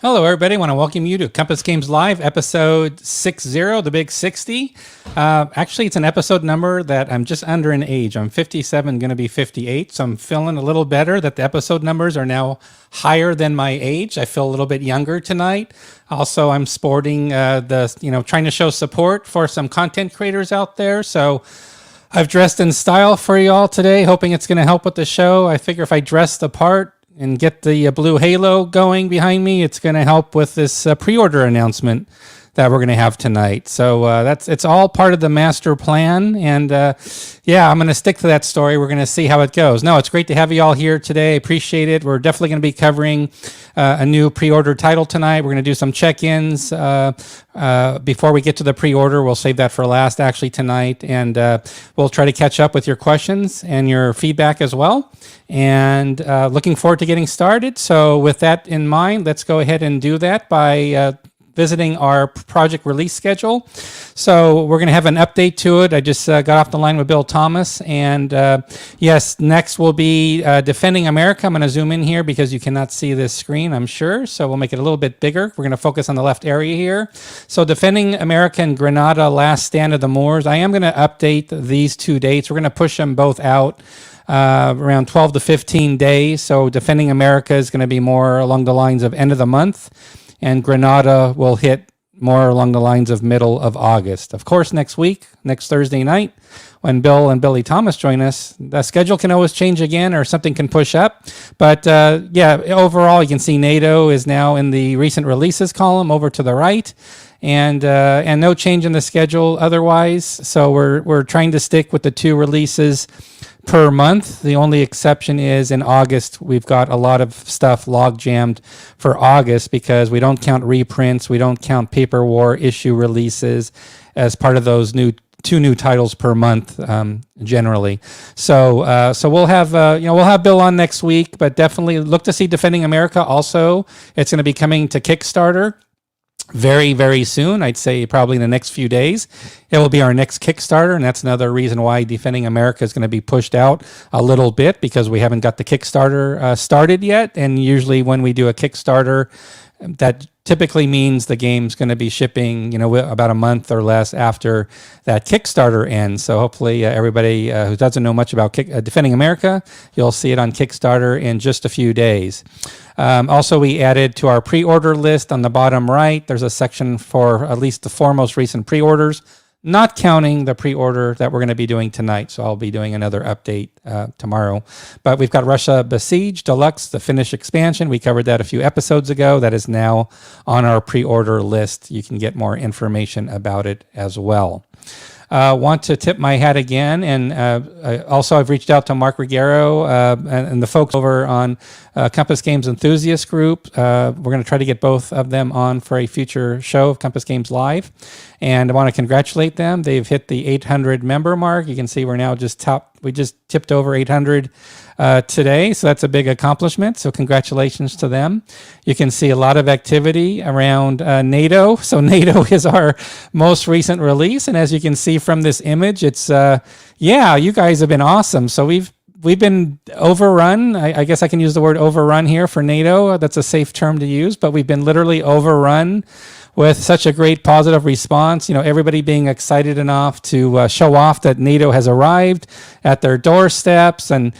Hello, everybody. I want to welcome you to Compass Games Live, episode 60, the big 60. Actually, it's an episode number that I'm just under in age. I'm 57, going to be 58, so I'm feeling a little better that the episode numbers are now higher than my age. I feel a little bit younger tonight. Also, I'm sporting trying to show support for some content creators out there, so I've dressed in style for y'all today, hoping it's going to help with the show. I figure if I dress the part and get the blue halo going behind me, it's going to help with this pre-order announcement that we're going to have tonight. So it's all part of the master plan, and I'm going to stick to that story. We're going to see how it goes. No, it's great to have you all here today. Appreciate it. We're definitely going to be covering a new pre-order title tonight. We're going to do some check-ins before we get to the pre-order. We'll save that for last, actually, tonight, and we'll try to catch up with your questions and your feedback as well. And looking forward to getting started. So with that in mind, let's go ahead and do that by visiting our project release schedule. So we're going to have an update to it. I just got off the line with Bill Thomas, and yes, next will be Defending America. I'm going to zoom in here because you cannot see this screen, I'm sure, so we'll make it a little bit bigger. We're going to focus on the left area here. So Defending America and Grenada, Last Stand of the Moors. I am going to update these two dates. We're going to push them both out around 12 to 15 days. So Defending America is going to be more along the lines of end of the month, and Grenada will hit more along the lines of middle of August. Of course, next week, next Thursday night, when Bill and Billy Thomas join us, the schedule can always change again or something can push up. But overall, you can see NATO is now in the recent releases column over to the right, and no change in the schedule otherwise. So we're trying to stick with the two releases per month. The only exception is in August, we've got a lot of stuff log jammed for August because we don't count reprints, we don't count Paper War issue releases as part of those two new titles per month generally. So we'll have we'll have Bill on next week, but definitely look to see Defending America. Also, it's going to be coming to Kickstarter very, very soon. I'd say probably in the next few days. It will be our next Kickstarter, and that's another reason why Defending America is going to be pushed out a little bit, because we haven't got the Kickstarter started yet. And usually when we do a Kickstarter, that typically means the game's going to be shipping, about a month or less after that Kickstarter ends. So hopefully everybody who doesn't know much about Defending America, you'll see it on Kickstarter in just a few days. Also, we added to our pre-order list on the bottom right, there's a section for at least the four most recent pre-orders, not counting the pre-order that we're going to be doing tonight. So I'll be doing another update tomorrow. But we've got Russia Besieged Deluxe, the Finnish expansion. We covered that a few episodes ago. That is now on our pre-order list. You can get more information about it as well. Want to tip my hat again, and also I've reached out to Mark Ruggiero and the folks over on Compass Games Enthusiast Group. We're going to try to get both of them on for a future show of Compass Games Live, and I want to congratulate them. They've hit the 800 member mark. You can see we're now we just tipped over 800 today, so that's a big accomplishment. So congratulations to them. You can see a lot of activity around NATO. So NATO is our most recent release, and as you can see from this image, it's you guys have been awesome. So we've been overrun. I guess I can use the word overrun here for NATO. That's a safe term to use, but we've been literally overrun with such a great positive response. Everybody being excited enough to show off that NATO has arrived at their doorsteps. And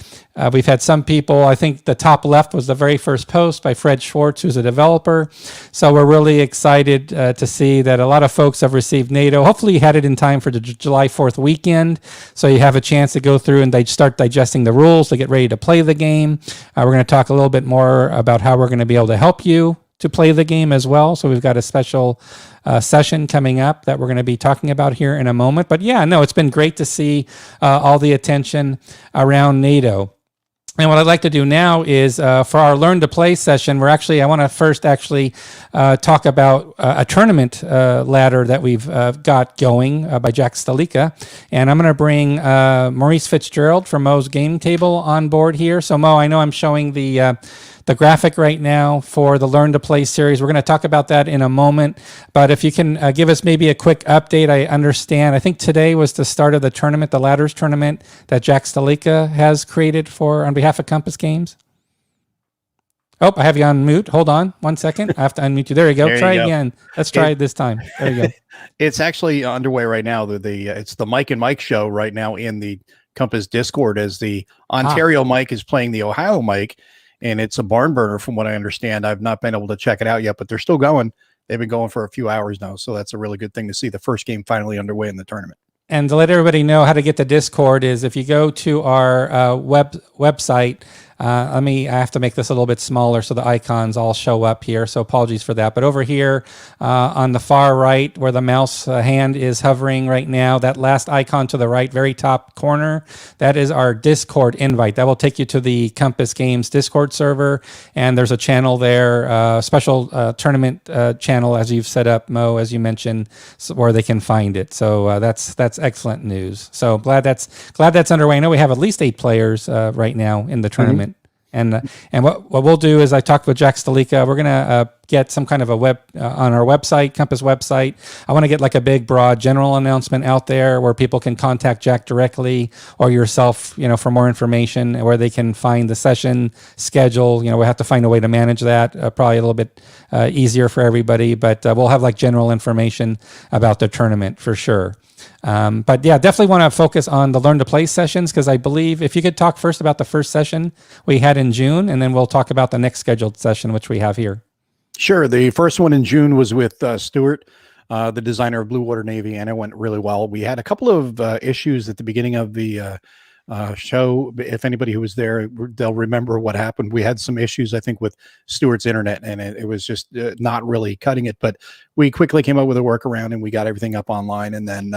we've had some people, I think the top left was the very first post by Fred Schwartz, who's a developer. So we're really excited to see that a lot of folks have received NATO. Hopefully you had it in time for the July 4th weekend, so you have a chance to go through and they start digesting the rules to get ready to play the game. We're going to talk a little bit more about how we're going to be able to help you to play the game as well. So we've got a special session coming up that we're going to be talking about here in a moment. But it's been great to see all the attention around NATO. And what I'd like to do now is for our Learn to Play session, I want to first talk about a tournament ladder that we've got going by Jack Stalika. And I'm going to bring Maurice Fitzgerald from Mo's Game Table on board here. So Mo, I know I'm showing the graphic right now for the Learn to Play series. We're going to talk about that in a moment. But if you can give us maybe a quick update. I understand, I think today was the start of the tournament, the Ladders tournament that Jack Stalika has created on behalf of Compass Games. Oh, I have you on mute. Hold on 1 second. I have to unmute you. There you go. There you Try go. again. Let's try it this time. There you go. It's actually underway right now. It's the Mike and Mike show right now in the Compass Discord, as the Ontario Mike is playing the Ohio Mike, and it's a barn burner from what I understand. I've not been able to check it out yet, but they're still going. They've been going for a few hours now, so that's a really good thing to see the first game finally underway in the tournament. And to let everybody know how to get the Discord is if you go to our website. I have to make this a little bit smaller so the icons all show up here. So apologies for that. But over here on the far right, where the mouse hand is hovering right now, that last icon to the right, very top corner, that is our Discord invite. That will take you to the Compass Games Discord server. And there's a channel there, special tournament channel, as you've set up, Mo, as you mentioned, where they can find it. So that's excellent news. So glad that's underway. I know we have at least 8 players right now in the tournament. And what we'll do is I talked with Jack Stalika. We're going to get some kind of a web on our website, Compass website. I want to get like a big, broad general announcement out there where people can contact Jack directly or yourself, for more information, where they can find the session schedule. We have to find a way to manage that, probably a little bit easier for everybody, but we'll have like general information about the tournament for sure. But yeah, definitely want to focus on the Learn to Play sessions, because I believe if you could talk first about the first session we had in June, and then we'll talk about the next scheduled session, which we have here. Sure. The first one in June was with Stuart, the designer of Blue Water Navy, and it went really well. We had a couple of issues at the beginning of the show. If anybody who was there, they'll remember what happened. We had some issues, I think, with Stuart's internet, and it was just not really cutting it. But we quickly came up with a workaround, and we got everything up online. And then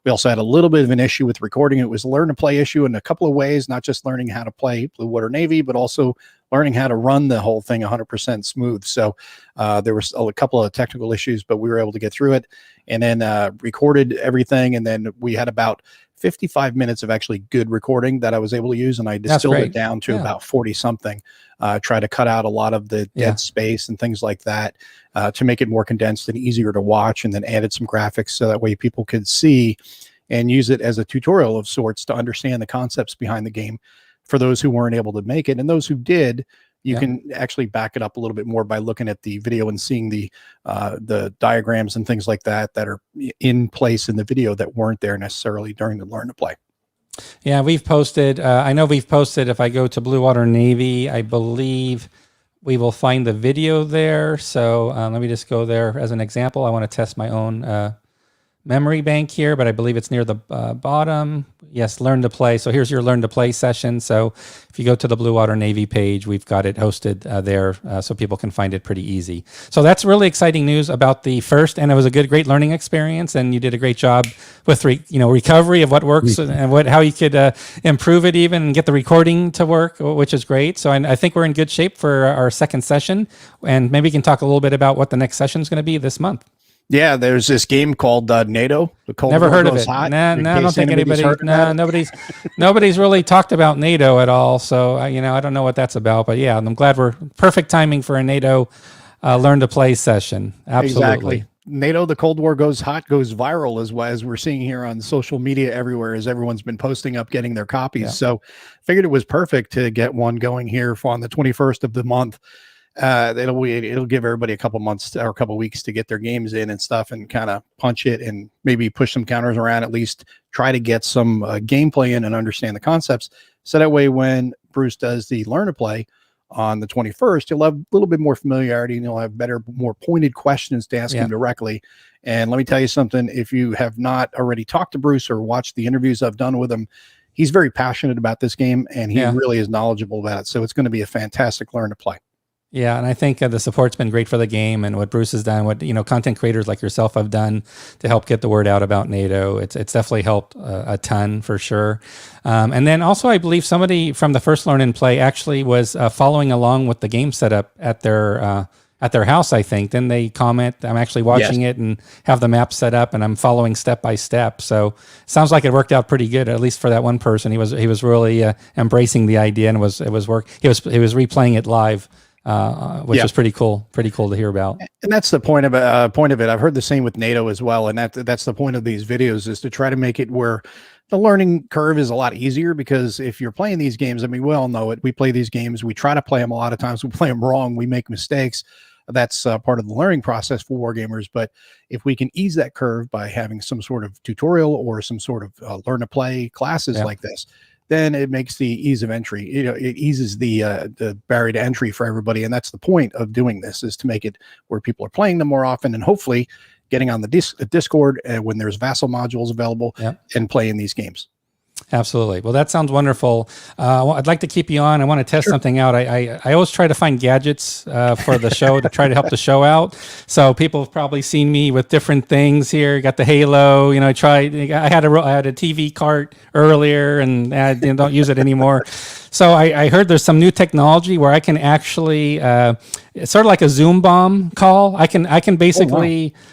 we also had a little bit of an issue with recording. It was a learn to play issue in a couple of ways, not just learning how to play Blue Water Navy, but also learning how to run the whole thing 100% smooth. So there was a couple of technical issues, but we were able to get through it, and then recorded everything. And then we had about 55 minutes of actually good recording that I was able to use, and I distilled it down to about 40 something. Try to cut out a lot of the dead space and things like that to make it more condensed and easier to watch, and then added some graphics so that way people could see and use it as a tutorial of sorts to understand the concepts behind the game for those who weren't able to make it. And those who did, you can actually back it up a little bit more by looking at the video and seeing the diagrams and things like that are in place in the video that weren't there necessarily during the Learn to Play. Yeah, we've posted, I know we've posted, if I go to Blue Water Navy, I believe we will find the video there. So let me just go there as an example. I want to test my own memory bank here, but I believe it's near the bottom. Yes, Learn to Play. So here's your Learn to Play session. So if you go to the Blue Water Navy page, we've got it hosted there so people can find it pretty easy. So that's really exciting news about the first, and it was a great learning experience, and you did a great job with recovery of what works and how you could improve it even and get the recording to work, which is great. So I think we're in good shape for our second session, and maybe we can talk a little bit about what the next session is going to be this month. Yeah, there's this game called NATO. The Cold Never War heard of Goes it. Hot, No, I don't think anybody. No, nobody's really talked about NATO at all. So I don't know what that's about. But yeah, I'm glad we're perfect timing for a NATO Learn to Play session. Absolutely. Exactly. NATO, the Cold War Goes Hot, goes viral as we're seeing here on social media everywhere, as everyone's been posting up getting their copies. Yeah. So figured it was perfect to get one going here on the 21st of the month. It'll give everybody a couple months or a couple weeks to get their games in and stuff, and kind of punch it and maybe push some counters around, at least try to get some gameplay in and understand the concepts. So that way, when Bruce does the Learn to Play on the 21st, you'll have a little bit more familiarity, and you'll have more pointed questions to ask him directly. And let me tell you something, if you have not already talked to Bruce or watched the interviews I've done with him, he's very passionate about this game, and he really is knowledgeable about it. So it's going to be a fantastic Learn to Play. Yeah, and I think the support's been great for the game, and what Bruce has done, what content creators like yourself have done to help get the word out about NATO. It's definitely helped a ton for sure. And then also, I believe somebody from the first Learn and Play actually was following along with the game setup at their house. I think. Then they comment, "I'm actually watching it and have the map set up, and I'm following step by step." So sounds like it worked out pretty good, at least for that one person. He was really embracing the idea, and it was work. He was replaying it live. which is pretty cool. Pretty cool to hear about. And that's the point of it. I've heard the same with NATO as well, and that's the point of these videos, is to try to make it where the learning curve is a lot easier. Because if you're playing these games, I mean, we all know it. We play these games. We try to play them a lot of times. We play them wrong. We make mistakes. That's part of the learning process for wargamers. But if we can ease that curve by having some sort of tutorial or some sort of learn to play classes like this, then it makes the ease of entry. It eases the barrier to entry for everybody. And that's the point of doing this, is to make it where people are playing them more often, and hopefully getting on the Discord when there's vassal modules available and playing these games. Absolutely. Well, that sounds wonderful. I'd like to keep you on. I want to test something out. I always try to find gadgets for the show to try to help the show out. So people have probably seen me with different things here. Got the Halo. I had a TV cart earlier, and I don't use it anymore. So I heard there's some new technology where I can actually, it's sort of like a Zoom bomb call. I can basically. Oh, wow.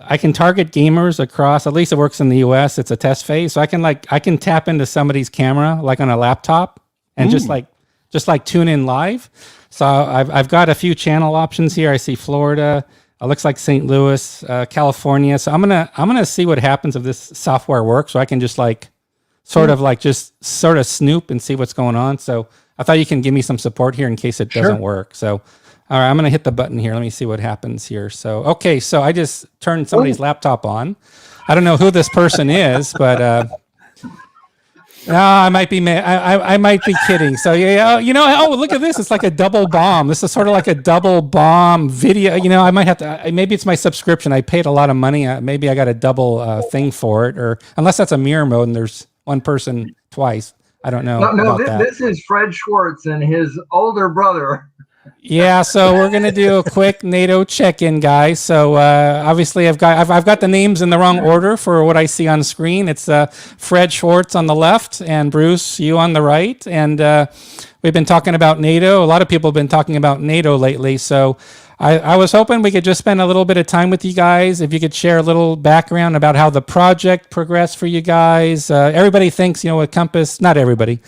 I can target gamers across, at least it works in the US. It's a test phase. So I can tap into somebody's camera, like on a laptop, and just like tune in live. So I've got a few channel options here. I see Florida, it looks like St. Louis, California. So I'm going to see what happens if this software works. So I can just sort of snoop and see what's going on. So I thought you can give me some support here in case it doesn't work. So all right, I'm going to hit the button here. Let me see what happens here. So, okay, so I just turned somebody's laptop on. I don't know who this person is, but I might be I might be kidding. So look at this. It's like a double bomb. This is sort of like a double bomb video. I might have to. Maybe it's my subscription. I paid a lot of money. Maybe I got a double thing for it, or unless that's a mirror mode and there's one person twice. I don't know. No, this is Fred Schwartz and his older brother. Yeah, so we're gonna do a quick NATO check-in, guys. So obviously, I've got the names in the wrong order for what I see on screen. It's Fred Schwartz on the left and Bruce, you on the right. And we've been talking about NATO. A lot of people have been talking about NATO lately. So I was hoping we could just spend a little bit of time with you guys. If you could share a little background about how the project progressed for you guys. Everybody thinks, with Compass, not everybody.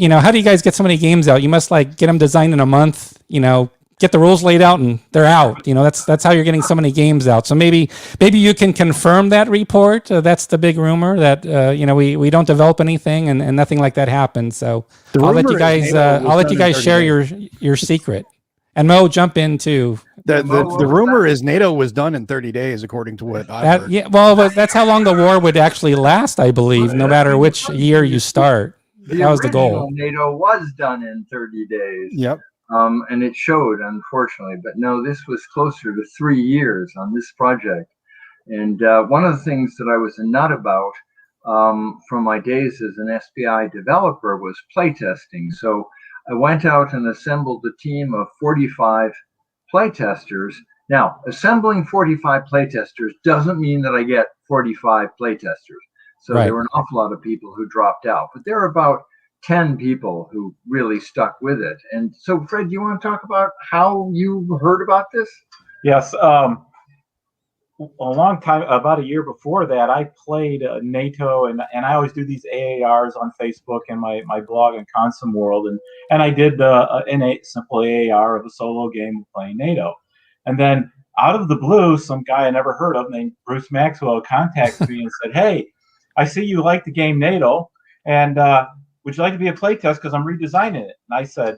How do you guys get so many games out? You must get them designed in a month, get the rules laid out and they're out. That's how you're getting so many games out. So maybe you can confirm that report. That's the big rumor that, we don't develop anything and nothing like that happens. So I'll let you guys share your secret. And Mo, jump in too. The rumor is NATO was done in 30 days, according to what I've heard. Yeah, well, but that's how long the war would actually last, I believe, no matter which year you start. That was the goal. NATO was done in 30 days. Yep. And it showed, unfortunately. But no, this was closer to 3 years on this project. And one of the things that I was a nut about from my days as an SPI developer was playtesting. So I went out and assembled a team of 45 playtesters. Now, assembling 45 playtesters doesn't mean that I get 45 playtesters. So there were an awful lot of people who dropped out, but there were about 10 people who really stuck with it. And so, Fred, you want to talk about how you heard about this? Yes. A long time, about a year before that, I played NATO, and I always do these AARs on Facebook and my blog in Consum World, and I did a simple AAR of a solo game playing NATO. And then out of the blue, some guy I never heard of named Bruce Maxwell contacted me and said, "Hey, I see you like the game NATO, and would you like to be a playtest because I'm redesigning it?" And I said,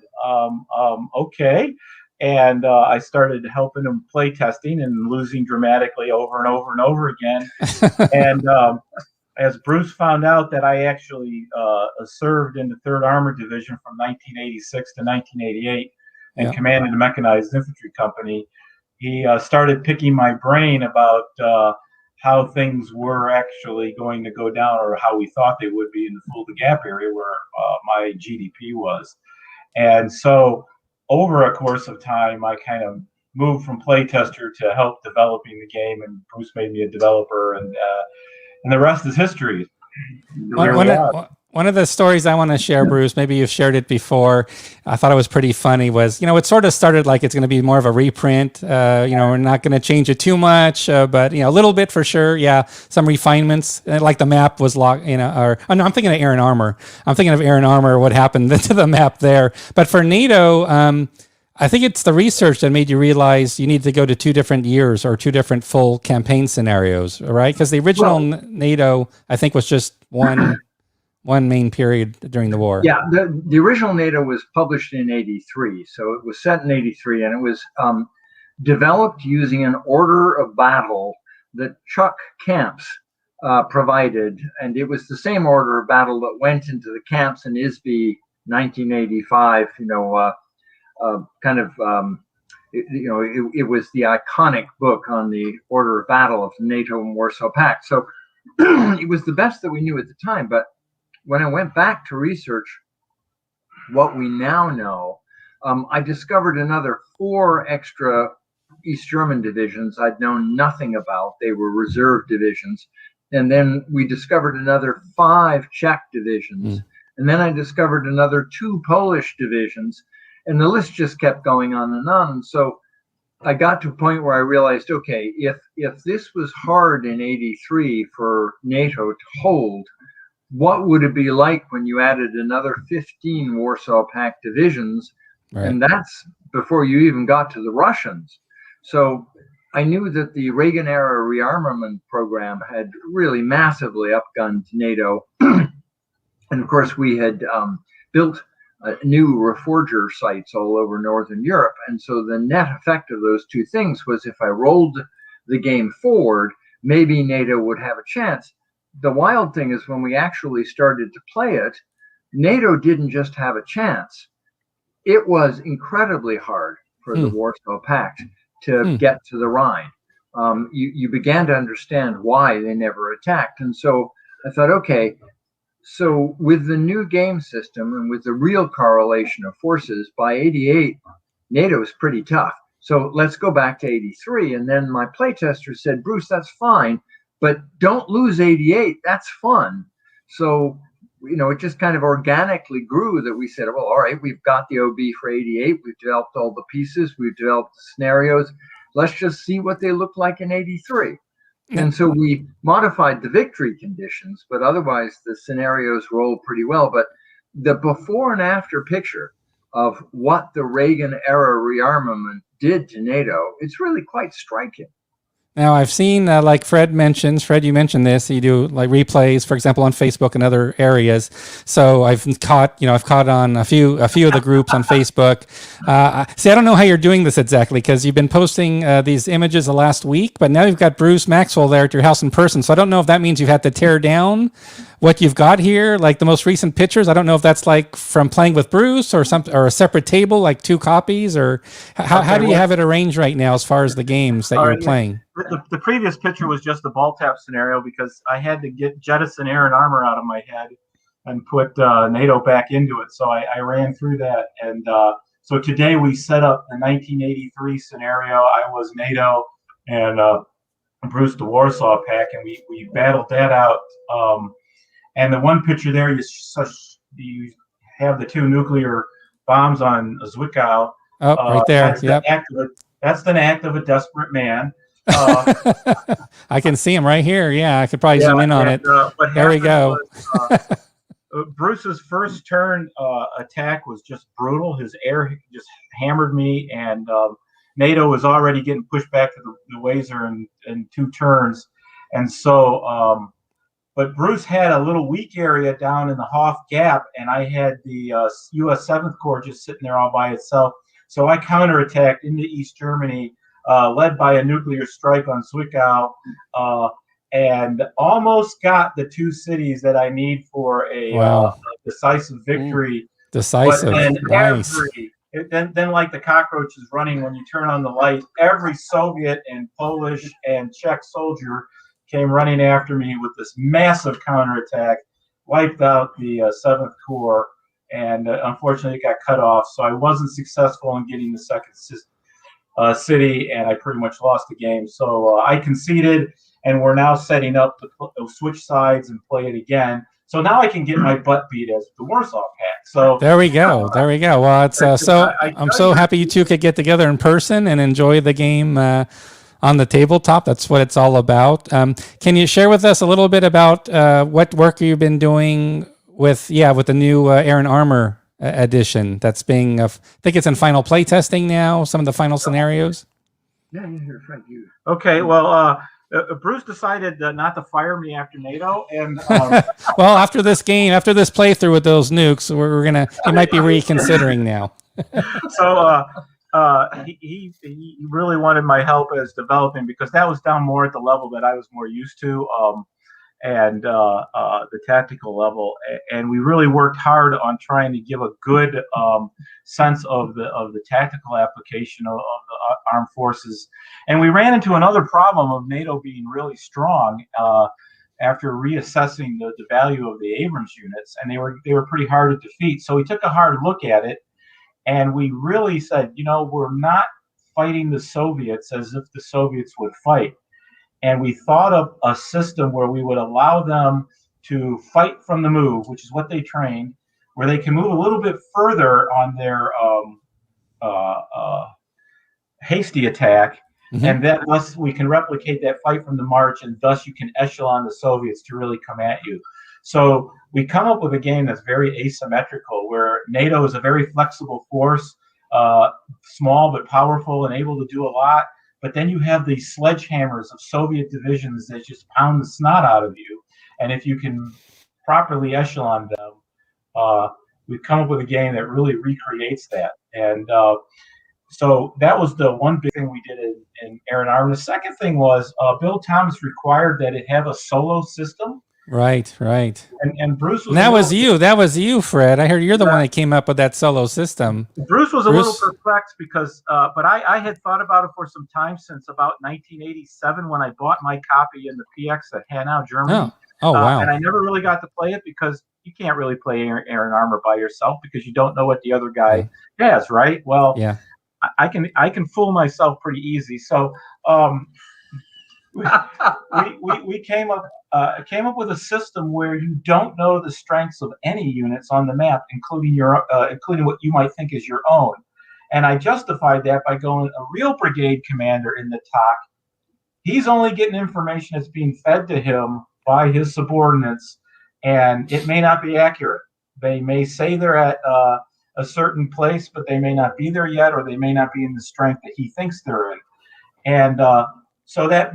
okay. And I started helping him play testing and losing dramatically over and over and over again. And as Bruce found out that I actually served in the 3rd Armored Division from 1986 to 1988 and commanded a mechanized infantry company, he started picking my brain about how things were actually going to go down, or how we thought they would be in the Fulda Gap area where my GDP was. And so over a course of time, I kind of moved from playtester to help developing the game, and Bruce made me a developer, and the rest is history. One of the stories I want to share, Bruce, maybe you've shared it before, I thought it was pretty funny, was, it sort of started like it's going to be more of a reprint. We're not going to change it too much, but, a little bit for sure. Yeah, some refinements, like the map was locked, no, I'm thinking of Aaron Armour. What happened to the map there. But for NATO, I think it's the research that made you realize you need to go to 2 different years or 2 different full campaign scenarios, right? Because the original NATO, I think, was just one main period during the war. Yeah, the original NATO was published in '83, so it was set in '83, and it was developed using an order of battle that Chuck Camps provided, and it was the same order of battle that went into the camps in ISB 1985. It was the iconic book on the order of battle of the NATO and Warsaw Pact. So it was the best that we knew at the time. But when I went back to research what we now know, I discovered another 4 extra East German divisions I'd known nothing about. They were reserve divisions. And then we discovered another 5 Czech divisions. And then I discovered another 2 Polish divisions. And the list just kept going on and on. And so I got to a point where I realized, okay, if this was hard in '83 for NATO to hold, what would it be like when you added another 15 Warsaw Pact divisions? Right. And that's before you even got to the Russians. So I knew that the Reagan era rearmament program had really massively upgunned NATO. And of course, we had built new reforger sites all over Northern Europe. And so the net effect of those 2 things was if I rolled the game forward, maybe NATO would have a chance. The wild thing is when we actually started to play it, NATO didn't just have a chance. It was incredibly hard for the Warsaw Pact to get to the Rhine. You began to understand why they never attacked. And so I thought, okay, so with the new game system and with the real correlation of forces, by '88, NATO is pretty tough. So let's go back to '83. And then my playtester said, Bruce, that's fine, but don't lose '88. That's fun. So, it just kind of organically grew that we said, well, all right, we've got the OB for '88. We've developed all the pieces. We've developed the scenarios. Let's just see what they look like in '83. And so we modified the victory conditions, but otherwise the scenarios rolled pretty well. But the before and after picture of what the Reagan era rearmament did to NATO, it's really quite striking. Now I've seen, like Fred, you mentioned this, you do like replays, for example, on Facebook and other areas. So I've caught on a few of the groups on Facebook. See, I don't know how you're doing this exactly, because you've been posting these images the last week, but now you've got Bruce Maxwell there at your house in person. So I don't know if that means you've had to tear down what you've got here, like the most recent pictures. I don't know if that's like from playing with Bruce or something, or a separate table, like 2 copies, or how do you have it arranged right now as far as the games that you're playing? The previous picture was just the ball tap scenario because I had to jettison air and armor out of my head and put NATO back into it. So I ran through that. And so today we set up the 1983 scenario. I was NATO and Bruce the Warsaw Pact, and we battled that out. And the one picture there, you have the 2 nuclear bombs on Zwickau. Oh, right there. That's the act of a desperate man. I can see him right here. Yeah, I could probably zoom in on it. There we go. Bruce's first turn attack was just brutal. His air just hammered me, and NATO was already getting pushed back to the Weser in 2 turns. And so, but Bruce had a little weak area down in the Hof Gap, and I had the U.S. 7th Corps just sitting there all by itself. So I counterattacked into East Germany, led by a nuclear strike on Zwickau, and almost got the 2 cities that I need for a decisive victory. Decisive, nice. Then like the cockroaches running when you turn on the light, every Soviet and Polish and Czech soldier came running after me with this massive counterattack, wiped out the 7th Corps, and unfortunately it got cut off. So I wasn't successful in getting the 2nd city, and I pretty much lost the game. So I conceded, and we're now setting up to switch sides and play it again. So now I can get my butt beat as the Warsaw Pact. So there we go. Well, it's I'm so happy you 2 could get together in person and enjoy the game on the tabletop. That's what it's all about. Can you share with us a little bit about what work you've been doing with the new air and armor edition that's being, I think it's in final play testing now, some of the final scenarios. Yeah, here, Frank, you. Okay, well, Bruce decided not to fire me after NATO, and well, after this game, after this playthrough with those nukes, he might be reconsidering now. So he really wanted my help as developing, because that was down more at the level that I was more used to, and the tactical level. And we really worked hard on trying to give a good sense of the tactical application of the armed forces. And we ran into another problem of NATO being really strong after reassessing the value of the Abrams units, and they were pretty hard to defeat. So we took a hard look at it. And we really said, we're not fighting the Soviets as if the Soviets would fight. And we thought of a system where we would allow them to fight from the move, which is what they trained, where they can move a little bit further on their hasty attack. Mm-hmm. And then thus we can replicate that fight from the march, and thus you can echelon the Soviets to really come at you. So we come up with a game that's very asymmetrical, where NATO is a very flexible force, small but powerful and able to do a lot. But then you have these sledgehammers of Soviet divisions that just pound the snot out of you. And if you can properly echelon them, we've come up with a game that really recreates that. And so that was the one big thing we did in Air and Armor. The second thing was Bill Thomas required that it have a solo system. Right. And Bruce was. That was you, Fred. I heard you're the one that came up with that solo system. Bruce was a little perplexed because, but I had thought about it for some time, since about 1987 when I bought my copy in the PX at Hanau, Germany. Oh wow! And I never really got to play it because you can't really play Air and Armor by yourself because you don't know what the other guy has, right? Well, yeah. I can fool myself pretty easy. So we came up with a system where you don't know the strengths of any units on the map, including what you might think is your own. And I justified that by going, a real brigade commander in the TOC, he's only getting information that's being fed to him by his subordinates, and it may not be accurate. They may say they're at a certain place, but they may not be there yet, or they may not be in the strength that he thinks they're in. And so that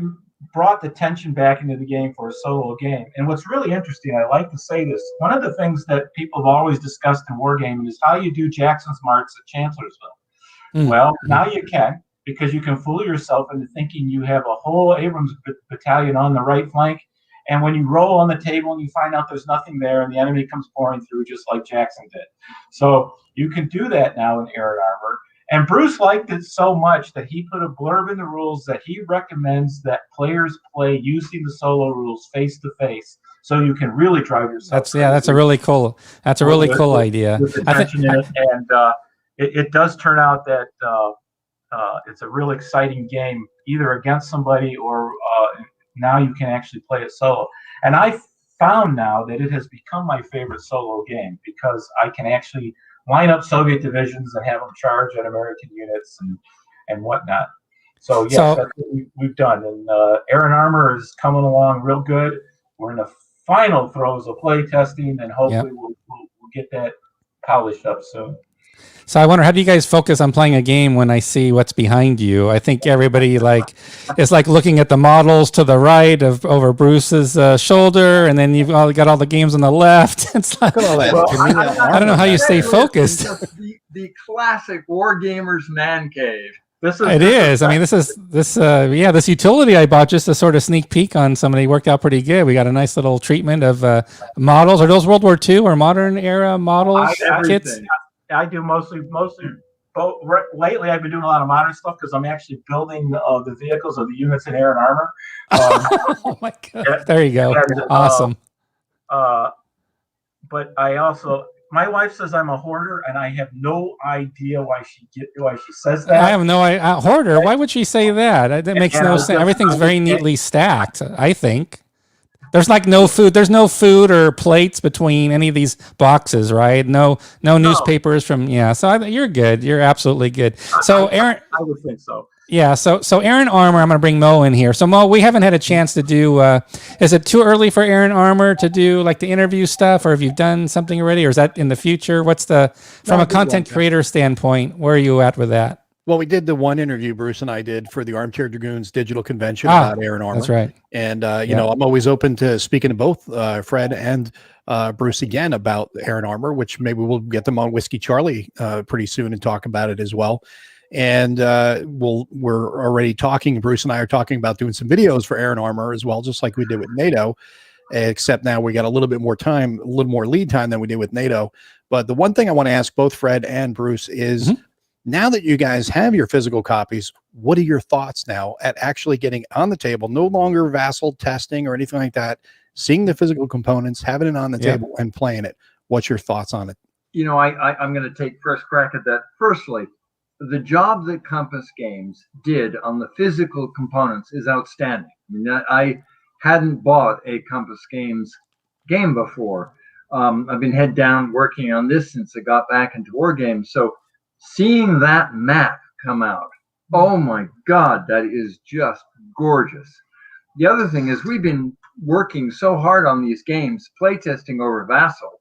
brought the tension back into the game for a solo game. And what's really interesting, I like to say this, one of the things that people have always discussed in wargaming is how you do Jackson's Marks at Chancellorsville. Well, now you can, because you can fool yourself into thinking you have a whole Abrams battalion on the right flank, and when you roll on the table and you find out there's nothing there, and the enemy comes pouring through just like Jackson did. So you can do that now in Air and Armor. And Bruce liked it so much that he put a blurb in the rules that he recommends that players play using the solo rules face to face, so you can really drive yourself. That's a really cool idea. With the tension in it, and it does turn out that it's a real exciting game, either against somebody or now you can actually play it solo. And I found now that it has become my favorite solo game, because I can actually line up Soviet divisions and have them charge at American units and whatnot. So yes, that's what we've done. And Air and Armor is coming along real good. We're in the final throes of play testing, and hopefully we'll get that polished up soon. So I wonder, how do you guys focus on playing a game when I see what's behind you? I think everybody is looking at the models to the right over Bruce's shoulder, and then you've got all the games on the left. It's like, I don't know how you stay focused. The classic war gamers man cave. This utility I bought just to sort of sneak peek on somebody worked out pretty good. We got a nice little treatment of models. Are those World War II or modern era models kits? I do mostly both. Lately, I've been doing a lot of modern stuff because I'm actually building the vehicles of the units in Air and Armor. Oh my God! There you go. And, awesome. But I also, my wife says I'm a hoarder, and I have no idea why she says that. I have no idea. Hoarder? Why would she say that? That makes no sense. Everything's very neatly stacked, I think. There's no food. There's no food or plates between any of these boxes, right? No newspapers from. Yeah. So you're good. You're absolutely good. So Aaron, I would think so. Yeah, so Aaron Armour, I'm going to bring Mo in here. So Mo, we haven't had a chance to do. Is it too early for Aaron Armour to do like the interview stuff, or have you done something already, or is that in the future? What's from a content creator standpoint? Where are you at with that? Well, we did the one interview Bruce and I did for the Armchair Dragoons digital convention about Aaron Armour. That's right. And you know, I'm always open to speaking to both Fred and Bruce again about Aaron Armour, which maybe we'll get them on Whiskey Charlie pretty soon and talk about it as well. And we're already talking. Bruce and I are talking about doing some videos for Aaron Armour as well, just like we did with NATO. Except now we got a little bit more time, a little more lead time than we did with NATO. But the one thing I want to ask both Fred and Bruce is. Now that you guys have your physical copies, what are your thoughts now at actually getting on the table, no longer vassal testing or anything like that, seeing the physical components, having it on the table and playing it? What's your thoughts on it? You know, I'm going to take first crack at that. Firstly, the job that Compass Games did on the physical components is outstanding. I mean, I hadn't bought a Compass Games game before. I've been head down working on this since I got back into war games. So seeing that map come out, oh my God, that is just gorgeous. The other thing is we've been working so hard on these games, playtesting over Vassal,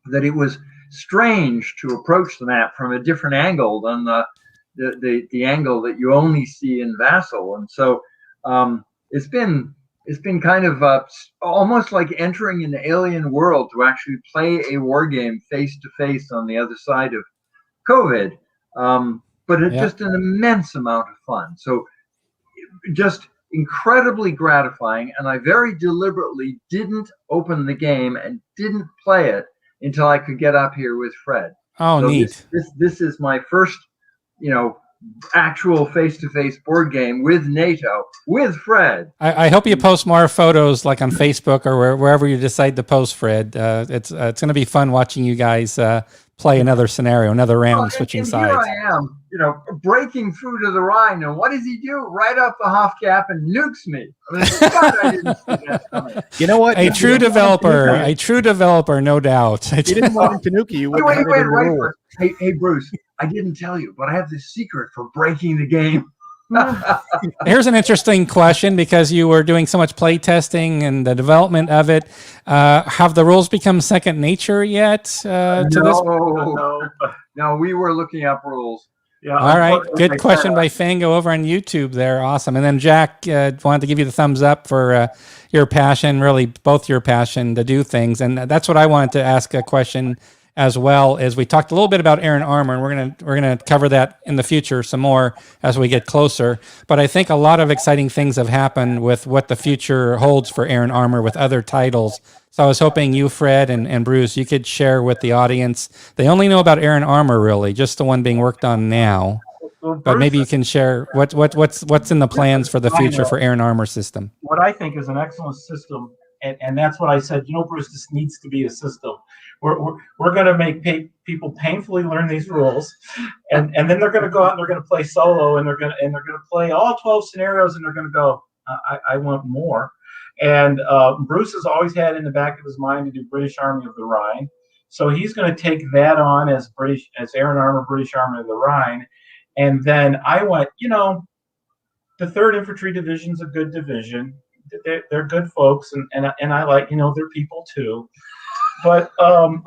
that it was strange to approach the map from a different angle than the angle that you only see in Vassal. And so it's been kind of almost like entering an alien world to actually play a war game face to face on the other side of COVID, but it's just an immense amount of fun. So just incredibly gratifying. And I very deliberately didn't open the game and didn't play it until I could get up here with Fred. Oh, so neat. This is my first, you know, actual face-to-face board game with NATO, with Fred. I hope you post more photos like on Facebook or wherever you decide to post, Fred. It's going to be fun watching you guys play another scenario, another round, switching sides. Here I am, you know, breaking through to the Rhine, and what does he do? Right up the Hofcap and nukes me. I mean, God, I didn't see that coming. You know what? A true developer, no doubt. You didn't want him to nuke you. Wait, hey, Bruce, I didn't tell you, but I have this secret for breaking the game. Here's an interesting question, because you were doing so much play testing and the development of it. Have the rules become second nature yet? No, we were looking up rules. Yeah. All right. Good question by Fango over on YouTube there. Awesome. And then Jack wanted to give you the thumbs up for your passion, really both your passion to do things. And that's what I wanted to ask a question as well. As we talked a little bit about Aaron Armour, and we're gonna cover that in the future some more as we get closer. But I think a lot of exciting things have happened with what the future holds for Aaron Armour with other titles. So I was hoping you, Fred, and Bruce, you could share with the audience. They only know about Aaron Armour, really, just the one being worked on now. But maybe you can share what's in the plans for the future for Aaron Armour system. What I think is an excellent system, and that's what I said. You know, Bruce, this needs to be a system. We're going to make people painfully learn these rules, and then they're going to go out and they're going to play solo, and they're going to play all 12 scenarios, and they're going to go, I want more. And Bruce has always had in the back of his mind to do British Army of the Rhine, so he's going to take that on as Aaron Armour, British Army of the Rhine. And then I went, you know, the 3rd Infantry Division's a good division. They're good folks, and I like, you know, they're people too. But the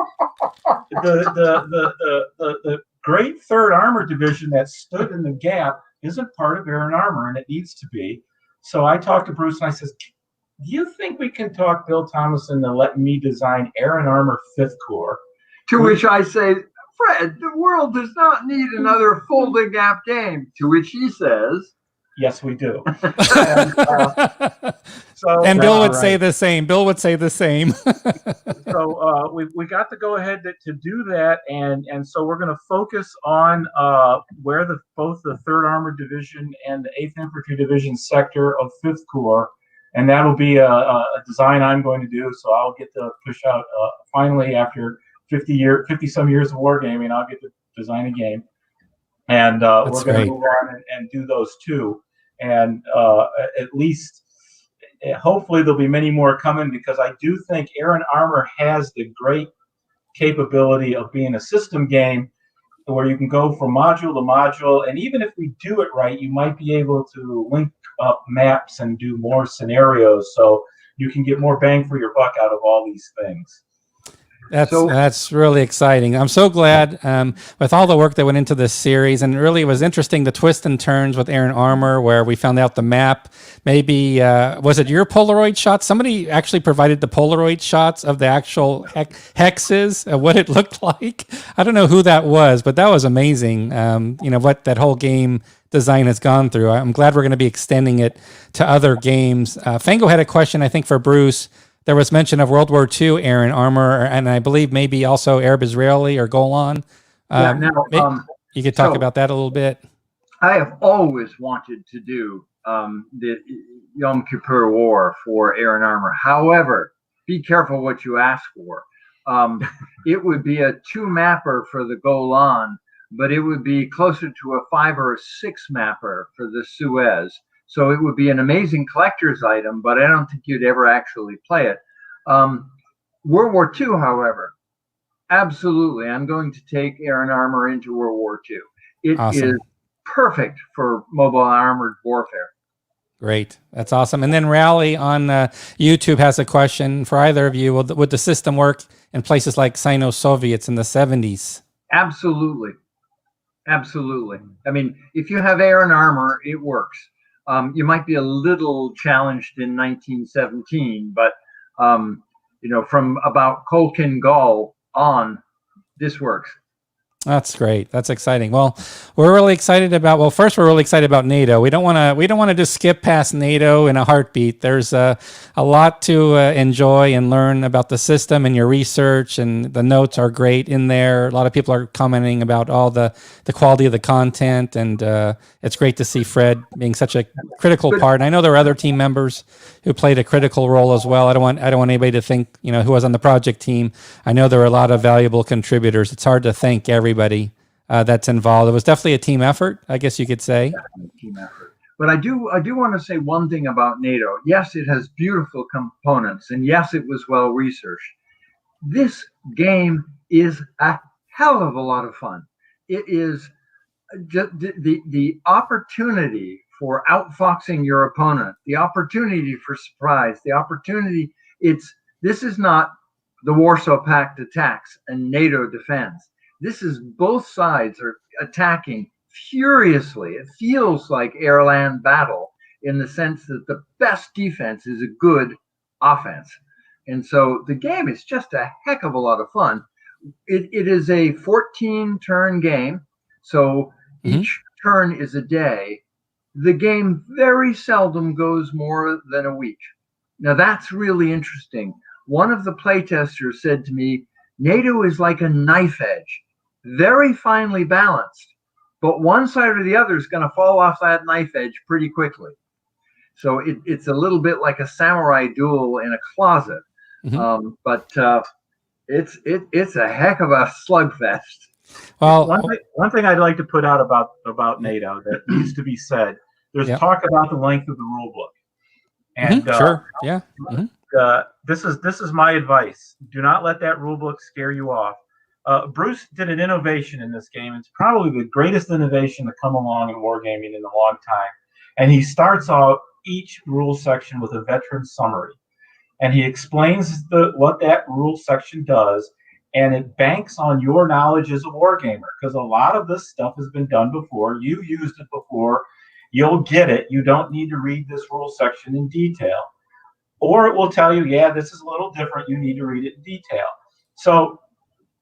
great 3rd Armored Division that stood in the gap isn't part of Aaron Armour, and it needs to be. So I talked to Bruce, and I says, do you think we can talk Bill Thomas into letting me design Aaron Armour 5th Corps? To which I say, Fred, the world does not need another folding gap game. To which he says, yes, we do. And Bill would say the same. Bill would say the same. So we got to go ahead to do that, and so we're going to focus on where both the 3rd Armored Division and the 8th Infantry Division sector of 5th Corps, and that'll be a design I'm going to do. So I'll get to push out finally after 50 some years of wargaming, I'll get to design a game, and we're going to move on and do those two. And at least, hopefully, there'll be many more coming, because I do think Aaron Armour has the great capability of being a system game. where you can go from module to module. And even if we do it right, you might be able to link up maps and do more scenarios, so you can get more bang for your buck out of all these things. That's really exciting. I'm so glad with all the work that went into this series, and really it was interesting, the twists and turns with Aaron Armour, where we found out the map. Maybe was it your Polaroid shots? Somebody actually provided the Polaroid shots of the actual hexes, what it looked like. I don't know who that was, but that was amazing. What that whole game design has gone through. I'm glad we're going to be extending it to other games. Fango had a question, I think, for Bruce. There was mention of World War II, Aaron Armour, and I believe maybe also Arab Israeli or Golan. You could talk about that a little bit. I have always wanted to do the Yom Kippur War for Aaron Armour. However, be careful what you ask for. It would be a 2-mapper for the Golan, but it would be closer to a 5 or a 6 mapper for the Suez. So it would be an amazing collector's item, but I don't think you'd ever actually play it. World War II, however, absolutely. I'm going to take Aaron Armour into World War II. It is perfect for mobile armored warfare. Great. That's awesome. And then Rally on YouTube has a question for either of you. Would the system work in places like Sino-Soviets in the 70s? Absolutely. Absolutely. I mean, if you have Aaron Armour, it works. You might be a little challenged in 1917, but from about Kolkin Gol on, this works. That's great. That's exciting. Well, we're really excited about. Well, first, we're really excited about NATO. We don't want to just skip past NATO in a heartbeat. There's a lot to enjoy and learn about the system and your research, and the notes are great in there. A lot of people are commenting about all the quality of the content, and it's great to see Fred being such a critical part. And I know there are other team members who played a critical role as well. I don't want anybody to think who was on the project team. I know there were a lot of valuable contributors. It's hard to thank everybody that's involved. It was definitely a team effort, I guess you could say. Team effort. But I do want to say one thing about NATO. Yes, it has beautiful components, and yes, it was well researched. This game is a hell of a lot of fun. It is just the opportunity for outfoxing your opponent, the opportunity for surprise, the opportunity. This is not the Warsaw Pact attacks and NATO defends. This is both sides are attacking furiously. It feels like air-land battle in the sense that the best defense is a good offense. And so the game is just a heck of a lot of fun. It is a 14-turn game, so each turn is a day. The game very seldom goes more than a week. Now that's really interesting. One of the playtesters said to me, NATO is like a knife edge, very finely balanced, but one side or the other is going to fall off that knife edge pretty quickly. So it's a little bit like a samurai duel in a closet, but it's a heck of a slugfest. Well, one thing I'd like to put out about NATO that needs to be said. There's talk about the length of the rule book, and sure, yeah. This is my advice. Do not let that rule book scare you off. Bruce did an innovation in this game. It's probably the greatest innovation to come along in wargaming in a long time. And he starts out each rule section with a veteran summary, and he explains what that rule section does. And it banks on your knowledge as a wargamer, because a lot of this stuff has been done before. You used it before. You'll get it. You don't need to read this rule section in detail. Or it will tell you, yeah, this is a little different. You need to read it in detail. So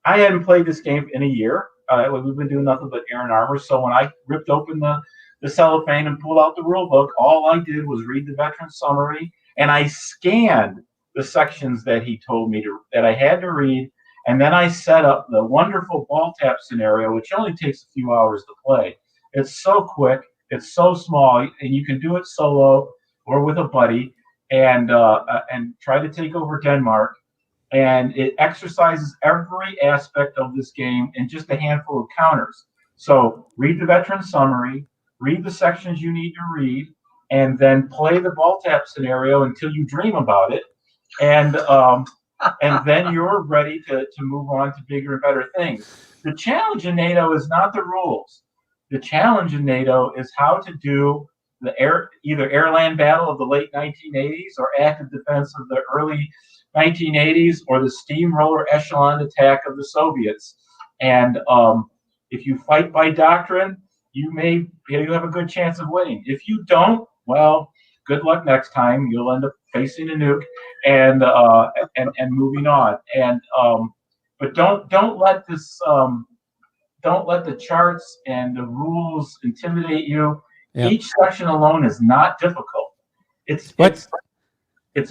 I hadn't played this game in a year. We've been doing nothing but Aaron Armour. So when I ripped open the cellophane and pulled out the rule book, all I did was read the veteran summary, and I scanned the sections that he told me that I had to read. And then I set up the wonderful ball tap scenario, which only takes a few hours to play. It's so quick, it's so small, and you can do it solo or with a buddy, and try to take over Denmark. And it exercises every aspect of this game in just a handful of counters. So read the veteran summary, read the sections you need to read, and then play the ball tap scenario until you dream about it. And and then you're ready to move on to bigger and better things. The challenge in NATO is not the rules. The challenge in NATO is how to do either air-land battle of the late 1980s or active defense of the early 1980s or the steamroller echelon attack of the Soviets. And if you fight by doctrine, you have a good chance of winning. If you don't, well, good luck next time. You'll end up facing a nuke and moving on. And but don't let the charts and the rules intimidate you. Yeah. Each section alone is not difficult. It's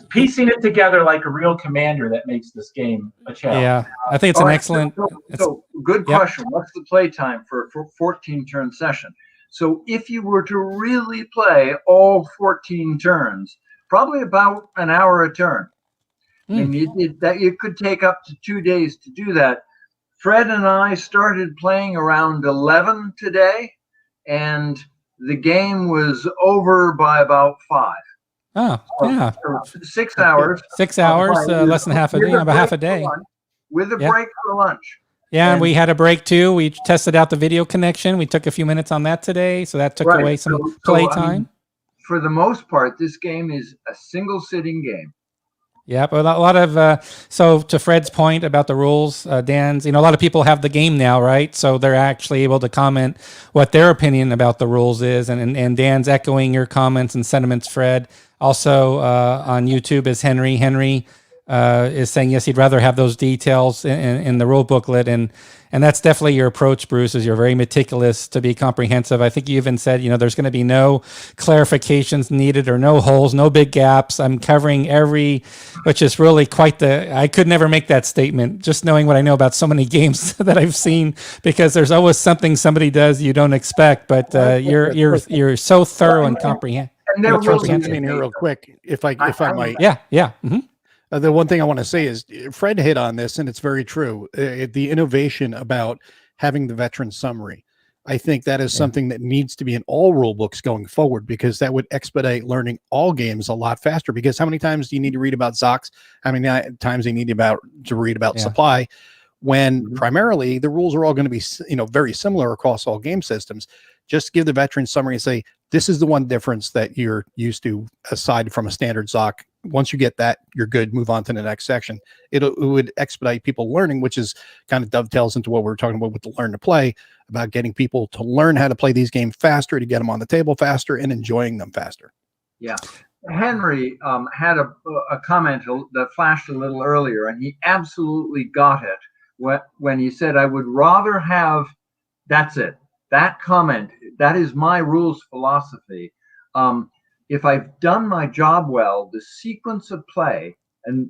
piecing it together like a real commander that makes this game a challenge. Yeah, I think it's an excellent. So good question. What's the play time for a 14-turn session? So if you were to really play all 14 turns, probably about an hour a turn. I mean, it could take up to 2 days to do that. Fred and I started playing around 11 today, and the game was over by about 5. Oh, yeah. So 6 hours. 6 hours, less than half a day, about half a day. With a break for lunch. Yeah, and we had a break too. We tested out the video connection. We took a few minutes on that today, so that took away some play time. I mean, for the most part, this game is a single sitting game. Yeah, but a lot of so to Fred's point about the rules, Dan's, a lot of people have the game now, right? So they're actually able to comment what their opinion about the rules is, and Dan's echoing your comments and sentiments, Fred. Also on YouTube is Henry. Henry is saying yes, he'd rather have those details in the rule booklet, and that's definitely your approach, Bruce. Is you're very meticulous to be comprehensive. I think you even said there's going to be no clarifications needed or no holes, no big gaps. I'm covering which is really quite I could never make that statement just knowing what I know about so many games that I've seen, because there's always something somebody does you don't expect, but you're so thorough and comprehensive. And they're really in here real quick, if I might. Yeah. Mm-hmm. The one thing I want to say is Fred hit on this, and it's very true. The innovation about having the veteran summary. I think that is something that needs to be in all rule books going forward, because that would expedite learning all games a lot faster. Because how many times do you need to read about Zox? How many times do you need to read about supply? When primarily the rules are all going to be, very similar across all game systems. Just give the veteran summary and say, this is the one difference that you're used to aside from a standard Zoc. Once you get that, you're good. Move on to the next section. It would expedite people learning, which is kind of dovetails into what we were talking about with the learn to play, about getting people to learn how to play these games faster, to get them on the table faster and enjoying them faster. Yeah. Henry had a comment that flashed a little earlier, and he absolutely got it when he said, I would rather have, that's it. That comment, that is my rules philosophy. If I've done my job well, the sequence of play in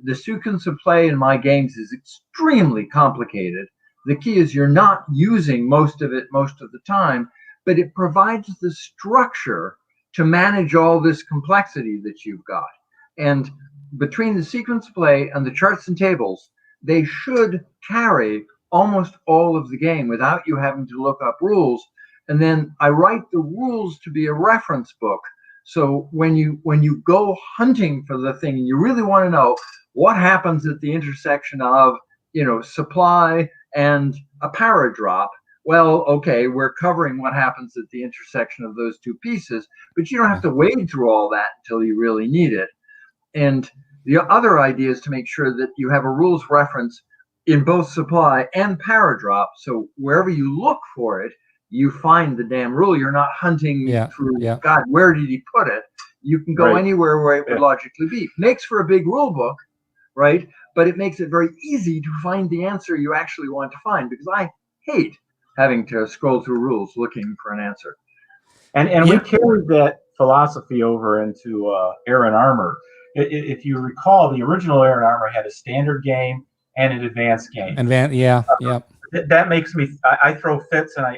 my games is extremely complicated. The key is you're not using most of it most of the time, but it provides the structure to manage all this complexity that you've got. And between the sequence of play and the charts and tables, they should carry almost all of the game without you having to look up rules. And then I write the rules to be a reference book. So when you go hunting for the thing and you really want to know what happens at the intersection of, supply and a paradrop, well, okay, we're covering what happens at the intersection of those two pieces, but you don't have to wade through all that until you really need it. And the other idea is to make sure that you have a rules reference in both supply and paradrop. So wherever you look for it, you find the damn rule. You're not hunting through, God, where did he put it? You can go anywhere where it would logically be. Makes for a big rule book, right? But it makes it very easy to find the answer you actually want to find, because I hate having to scroll through rules looking for an answer. And we carried that philosophy over into Air and Armor. If you recall, the original Air and Armor had a standard game and an advanced game. That makes me, I throw fits and I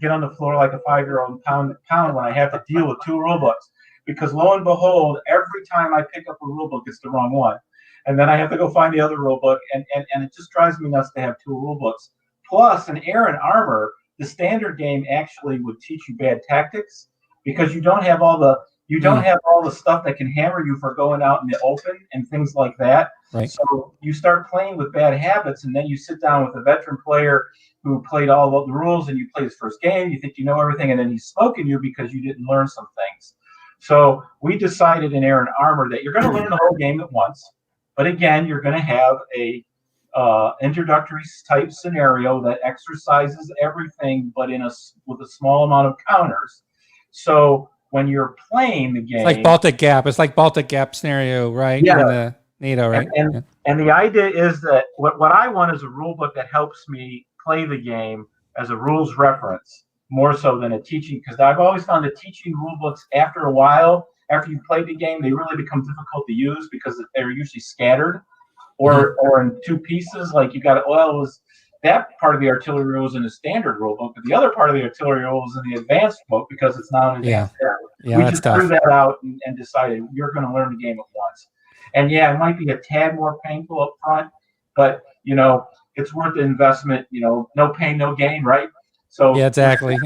get on the floor like a 5-year-old pound when I have to deal with 2 rule books, because lo and behold, every time I pick up a rule book, it's the wrong one. And then I have to go find the other rule book, and it just drives me nuts to have 2 rule books. Plus, in Air and Armor, the standard game actually would teach you bad tactics, because you don't have all the You don't have all the stuff that can hammer you for going out in the open and things like that. Right. So you start playing with bad habits, and then you sit down with a veteran player who played all of the rules, and you play his first game, you think you know everything, and then he's smoking you because you didn't learn some things. So we decided in Air and Armor that you're going to learn the whole game at once, but again, you're going to have a introductory type scenario that exercises everything, but with a small amount of counters. So when you're playing the game, it's like Baltic Gap. It's like Baltic Gap scenario, right? Yeah. In the NATO, right? And the idea is that what I want is a rule book that helps me play the game as a rules reference, more so than a teaching, because I've always found that teaching rule books, after a while, after you've played the game, they really become difficult to use because they're usually scattered or in two pieces. Like you got, that part of the artillery rule is in the standard rule book, but the other part of the artillery rule is in the advanced book because it's not an advanced area. Yeah, we that's just tough. threw that out and decided you're going to learn the game at once. And yeah, it might be a tad more painful up front, but it's worth the investment. No pain, no gain, right? So yeah, exactly.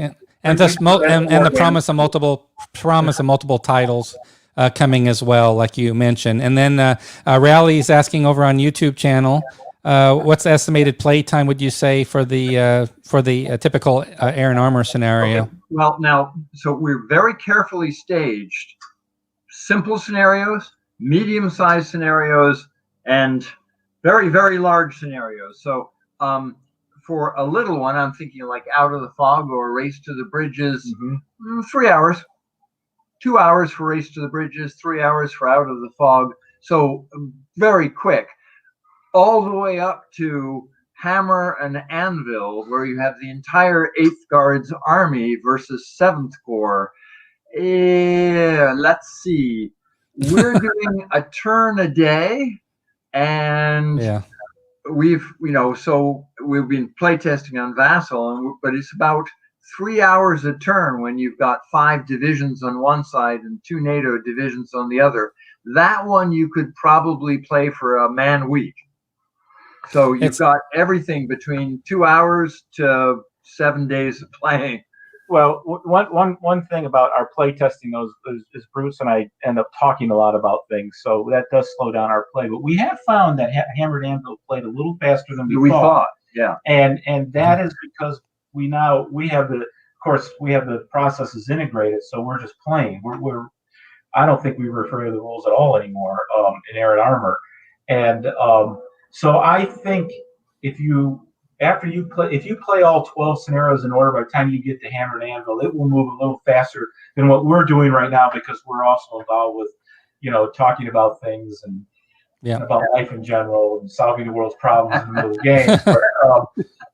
And just and the promise of multiple titles coming as well, like you mentioned. And then Rally's asking over on YouTube channel, what's the estimated play time, would you say, for the typical Air and Armor scenario? Okay. Well, now, so we're very carefully staged simple scenarios, medium-sized scenarios, and very, very large scenarios. So for a little one, I'm thinking like Out of the Fog or Race to the Bridges, 3 hours. 2 hours for Race to the Bridges, 3 hours for Out of the Fog. So very quick. All the way up to Hammer and Anvil, where you have the entire 8th Guards Army versus 7th Corps. Let's see. We're doing a turn a day, and we've been playtesting on Vassal, but it's about 3 hours a turn when you've got 5 divisions on one side and 2 NATO divisions on the other. That one you could probably play for a man week. So you've got everything between 2 hours to 7 days of playing. Well, one thing about our play testing is Bruce and I end up talking a lot about things, so that does slow down our play. But we have found that Hammer and Anvil played a little faster than we thought. Yeah, and that is because we have the processes integrated, so we're just playing. I don't think we refer to the rules at all anymore in Air and Armor, and so I think if you play all 12 scenarios in order, by the time you get to Hammer and Anvil, it will move a little faster than what we're doing right now, because we're also involved with, talking about things and about life in general and solving the world's problems in the middle of the game. But,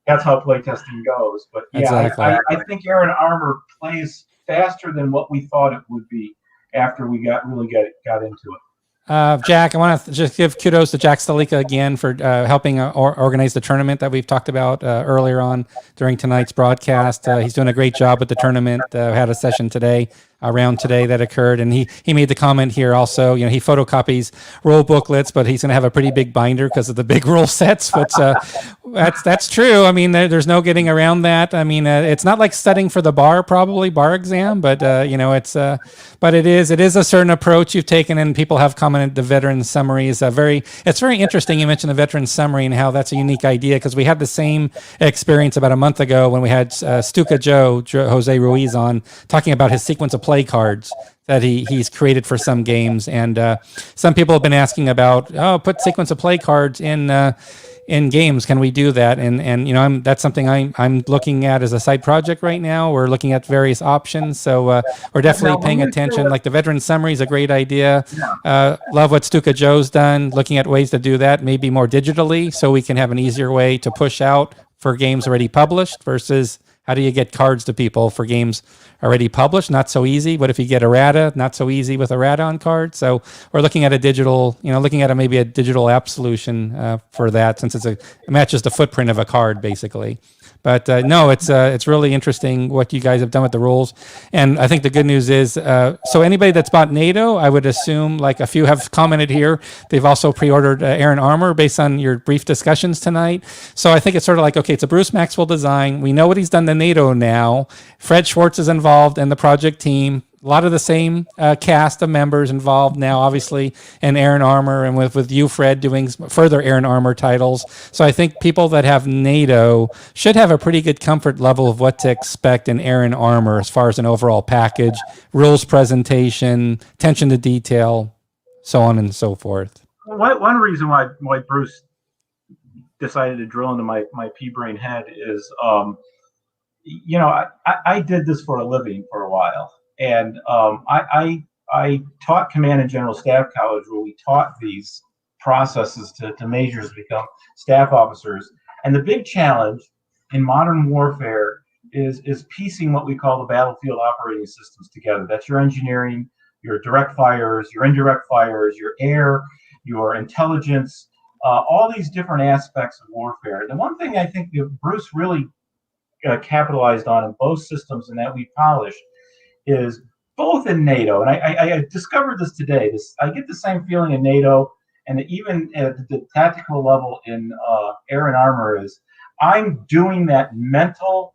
that's how playtesting goes. But yeah, exactly. I think Air and Armor plays faster than what we thought it would be after we got into it. Jack, I want to just give kudos to Jack Stalika again for helping organize the tournament that we've talked about earlier on during tonight's broadcast. He's doing a great job with the tournament. Had a session today, around today, that occurred, and he made the comment here also. He photocopies rule booklets, but he's going to have a pretty big binder because of the big rule sets. But that's true. I mean, there's no getting around that. I mean, it's not like studying for the bar exam, but but it is a certain approach you've taken, and people have commented the veteran summary is it's very interesting. You mentioned the veteran summary and how that's a unique idea, because we had the same experience about a month ago when we had Stuka Joe Jose Ruiz on talking about his sequence of play cards that he's created for some games, and some people have been asking about put sequence of play cards in games. Can we do that? And that's something I'm looking at as a side project right now. We're looking at various options, so we're definitely paying attention. Like the veteran summary is a great idea. Love what Stuka Joe's done, looking at ways to do that, maybe more digitally, so we can have an easier way to push out for games already published versus how do you get cards to people for games already published? Not so easy. What if you get errata? Not so easy with errata on cards. So we're looking at a digital, maybe a digital app solution for that, since it matches the footprint of a card basically. But no, it's really interesting what you guys have done with the rules. And I think the good news is, so anybody that's bought NATO, I would assume, like a few have commented here, they've also pre-ordered Air and Armor based on your brief discussions tonight. So I think it's sort of like, okay, it's a Bruce Maxwell design. We know what he's done to NATO now. Fred Schwartz is involved in the project team. a lot of the same cast of members involved now, obviously, in Air and Armor, and with you, Fred, doing further Air and Armor titles. So I think people that have NATO should have a pretty good comfort level of what to expect in Air and Armor as far as an overall package, rules presentation, attention to detail, so on and so forth. One reason why Bruce decided to drill into my pea brain head is, you know, I did this for a living for a while, and I taught Command and General Staff College, where we taught these processes to majors to become staff officers. And the big challenge in modern warfare is piecing what we call the battlefield operating systems together. That's your engineering, your direct fires, your indirect fires, your air, your intelligence, all these different aspects of warfare. And the one thing I think that Bruce really capitalized on in both systems and that we polished is both in NATO, and I discovered this today, I get the same feeling in NATO and even at the tactical level in Air and Armor, is I'm doing that mental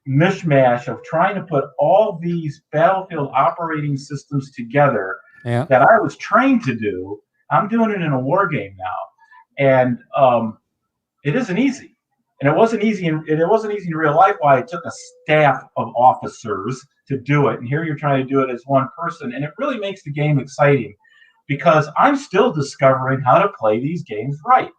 mishmash of trying to put all these battlefield operating systems together that I was trained to do. I'm doing it in a war game now, and it isn't easy. And it wasn't easy in real life. Why it took a staff of officers to do it, and here you're trying to do it as one person, and it really makes the game exciting because I'm still discovering how to play these games right.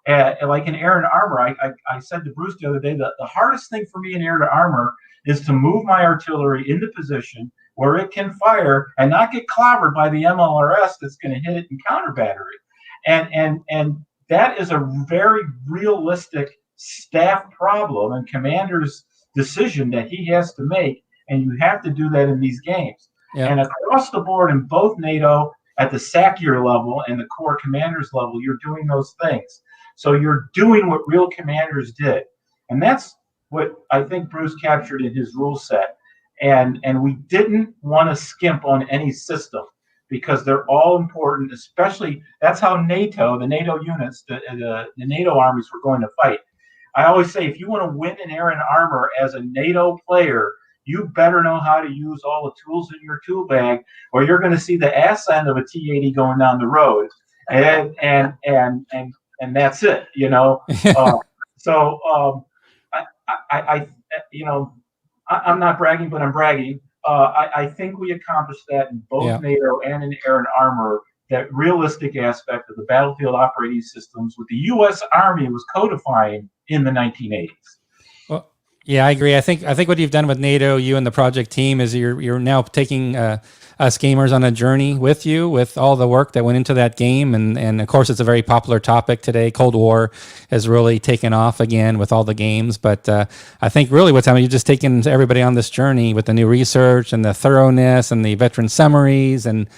Like in Air and Armor, I said to Bruce the other day that the hardest thing for me in Air to Armor is to move my artillery into position where it can fire and not get clobbered by the MLRS that's going to hit it in counter battery, and that is a very realistic staff problem and commander's decision that he has to make, and you have to do that in these games. And across the board in both NATO, at the SACIR level and the Corps commanders level, you're doing those things. So you're doing what real commanders did, and that's what I think Bruce captured in his rule set. And we didn't want to skimp on any system because they're all important. Especially that's how NATO, the NATO units, the NATO armies were going to fight. I always say, if you want to win in Air and Armor as a NATO player, you better know how to use all the tools in your tool bag, or you're going to see the ass end of a T-80 going down the road, and that's it, you know. I'm not bragging, but I'm bragging. I think we accomplished that in both NATO and in Air and Armor. That realistic aspect of the battlefield operating systems, with the U.S. Army was codifying in the 1980s. Well, yeah, I agree. I think what you've done with NATO, you and the project team, is you're now taking us gamers on a journey with you, with all the work that went into that game, and of course it's a very popular topic today. Cold War has really taken off again with all the games, but I think really what's happening, you've just taken everybody on this journey with the new research and the thoroughness and the veteran summaries, and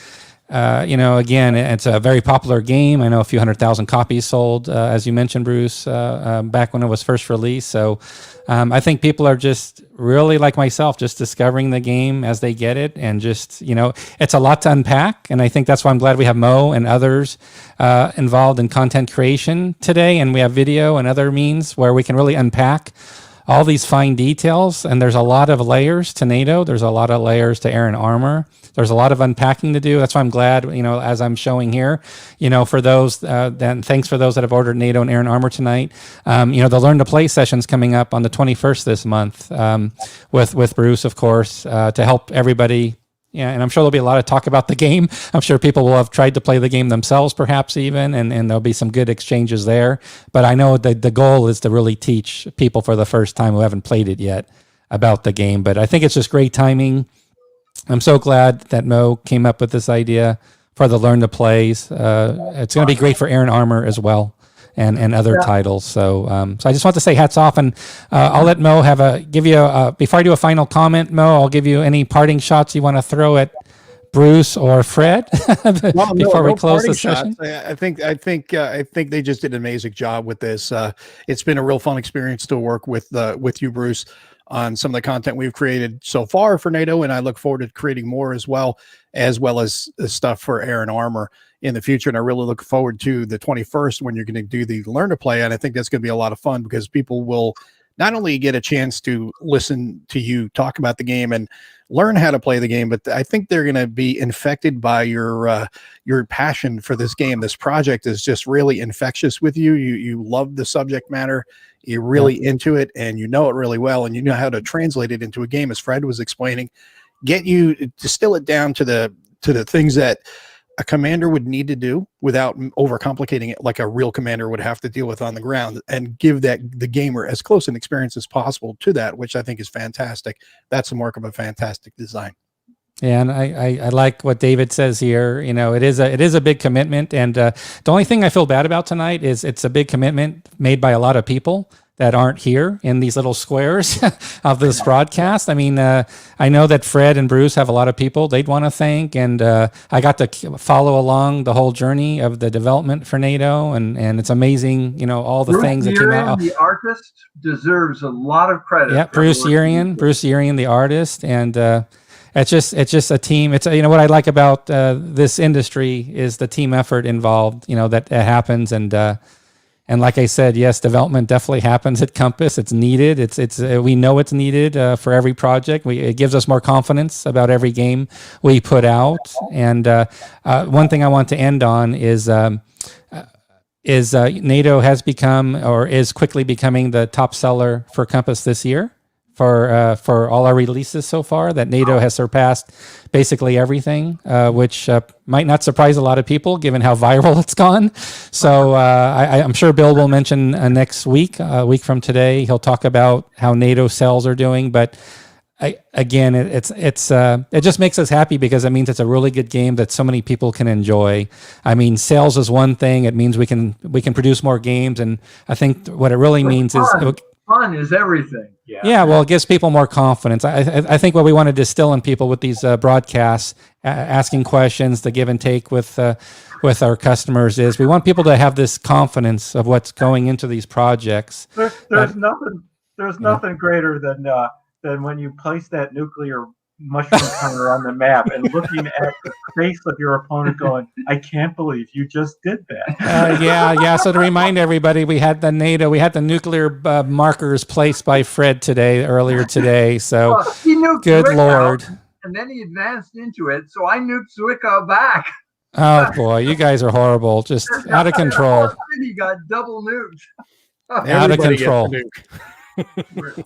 again, it's a very popular game. I know a few 100,000 copies sold, as you mentioned, Bruce, back when it was first released. So I think people are just really, like myself, just discovering the game as they get it. And just, it's a lot to unpack. And I think that's why I'm glad we have Mo and others involved in content creation today. And we have video and other means where we can really unpack all these fine details. And there's a lot of layers to NATO. There's a lot of layers to Air and Armor. There's a lot of unpacking to do. That's why I'm glad, as I'm showing here, for those, then thanks for those that have ordered NATO and Air and Armor tonight. The Learn to Play session's coming up on the 21st this month with Bruce, of course, to help everybody. Yeah, and I'm sure there'll be a lot of talk about the game. I'm sure people will have tried to play the game themselves, perhaps even, and there'll be some good exchanges there. But I know that the goal is to really teach people for the first time who haven't played it yet about the game. But I think it's just great timing. I'm so glad that Mo came up with this idea for the Learn to Plays. It's going to be great for Air and Armor as well, and other titles. So I just want to say hats off, and I'll let Mo give you before I do a final comment, Mo, I'll give you any parting shots you want to throw at Bruce or Fred before we close the session. I think they just did an amazing job with this. It's been a real fun experience to work with you, Bruce, on some of the content we've created so far for NATO, and I look forward to creating more as well as stuff for Air and Armor in the future. And I really look forward to the 21st when you're going to do the Learn to Play, and I think that's going to be a lot of fun because people will not only get a chance to listen to you talk about the game and learn how to play the game, but I think they're going to be infected by your passion for this game. This project is just really infectious with you. You love the subject matter. You're really into it, and you know it really well, and you know how to translate it into a game, as Fred was explaining. Get you to distill it down to the things that a commander would need to do without overcomplicating it, like a real commander would have to deal with on the ground, and give the gamer as close an experience as possible to that, which I think is fantastic. That's the mark of a fantastic design. Yeah, and I like what David says here. You know, it is a big commitment, and the only thing I feel bad about tonight is it's a big commitment made by a lot of people that aren't here in these little squares of this broadcast. I mean, I know that Fred and Bruce have a lot of people they'd want to thank, and I got to follow along the whole journey of the development for NATO, and it's amazing, you know, all the things that you know. The artist deserves a lot of credit. Yeah, Bruce Urian, the artist, and it's just a team. It's, you know, what I like about this industry is the team effort involved, you know, that happens. And like I said, yes, development definitely happens at Compass. It's needed. It's we know it's needed for every project. It gives us more confidence about every game we put out. And one thing I want to end on is NATO has become, or is quickly becoming, the top seller for Compass this year. For all our releases so far, that NATO has surpassed basically everything, which might not surprise a lot of people given how viral it's gone. So I'm sure Bill will mention next week, a week from today, he'll talk about how NATO sales are doing. But again, it just makes us happy because it means it's a really good game that so many people can enjoy. I mean, sales is one thing; it means we can produce more games, and I think what it really means is. Fun is everything. Yeah, well, it gives people more confidence. I think what we want to distill in people with these broadcasts, asking questions, the give and take with our customers, is we want people to have this confidence of what's going into these projects. There's nothing greater than when you place that nuclear mushroom counter on the map and looking at the face of your opponent going, I can't believe you just did that. Yeah. So to remind everybody, we had the nuclear markers placed by Fred earlier today. So good Lord. And then he advanced into it. So I nuked Zwickau back. Oh boy, you guys are horrible. Just out of control. He got double nuked. Out of control.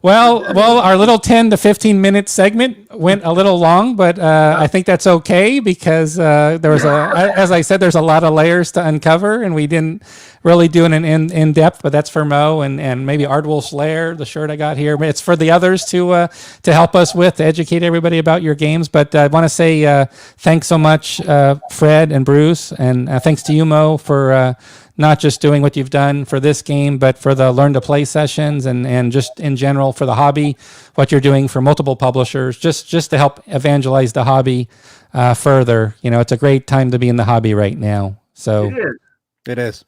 Well, our little 10 to 15 minute segment went a little long, but I think that's okay because there was as I said, there's a lot of layers to uncover, and we didn't really do it in depth. But that's for Mo and maybe Ardwolf's Lair, the shirt I got here. But it's for the others to help us to educate everybody about your games. But I want to say thanks so much, Fred and Bruce, and thanks to you, Mo, for not just doing what you've done for this game, but for the Learn to Play sessions and just in general for the hobby, what you're doing for multiple publishers, just to help evangelize the hobby further. You know, it's a great time to be in the hobby right now. So it is.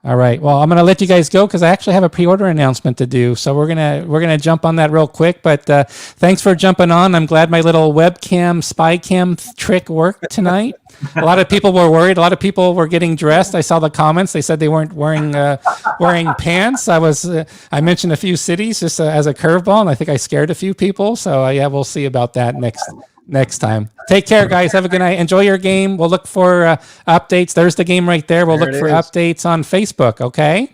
All right. Well, I'm going to let you guys go because I actually have a pre-order announcement to do. So we're gonna jump on that real quick. But thanks for jumping on. I'm glad my little webcam spy cam trick worked tonight. A lot of people were worried. A lot of people were getting dressed. I saw the comments. They said they weren't wearing pants. I mentioned a few cities just as a curveball, and I think I scared a few people. So yeah, we'll see about that next time. Take care, guys. Have a good night. Enjoy your game. We'll look for updates. There's the game right there. We'll look for updates on Facebook. Okay.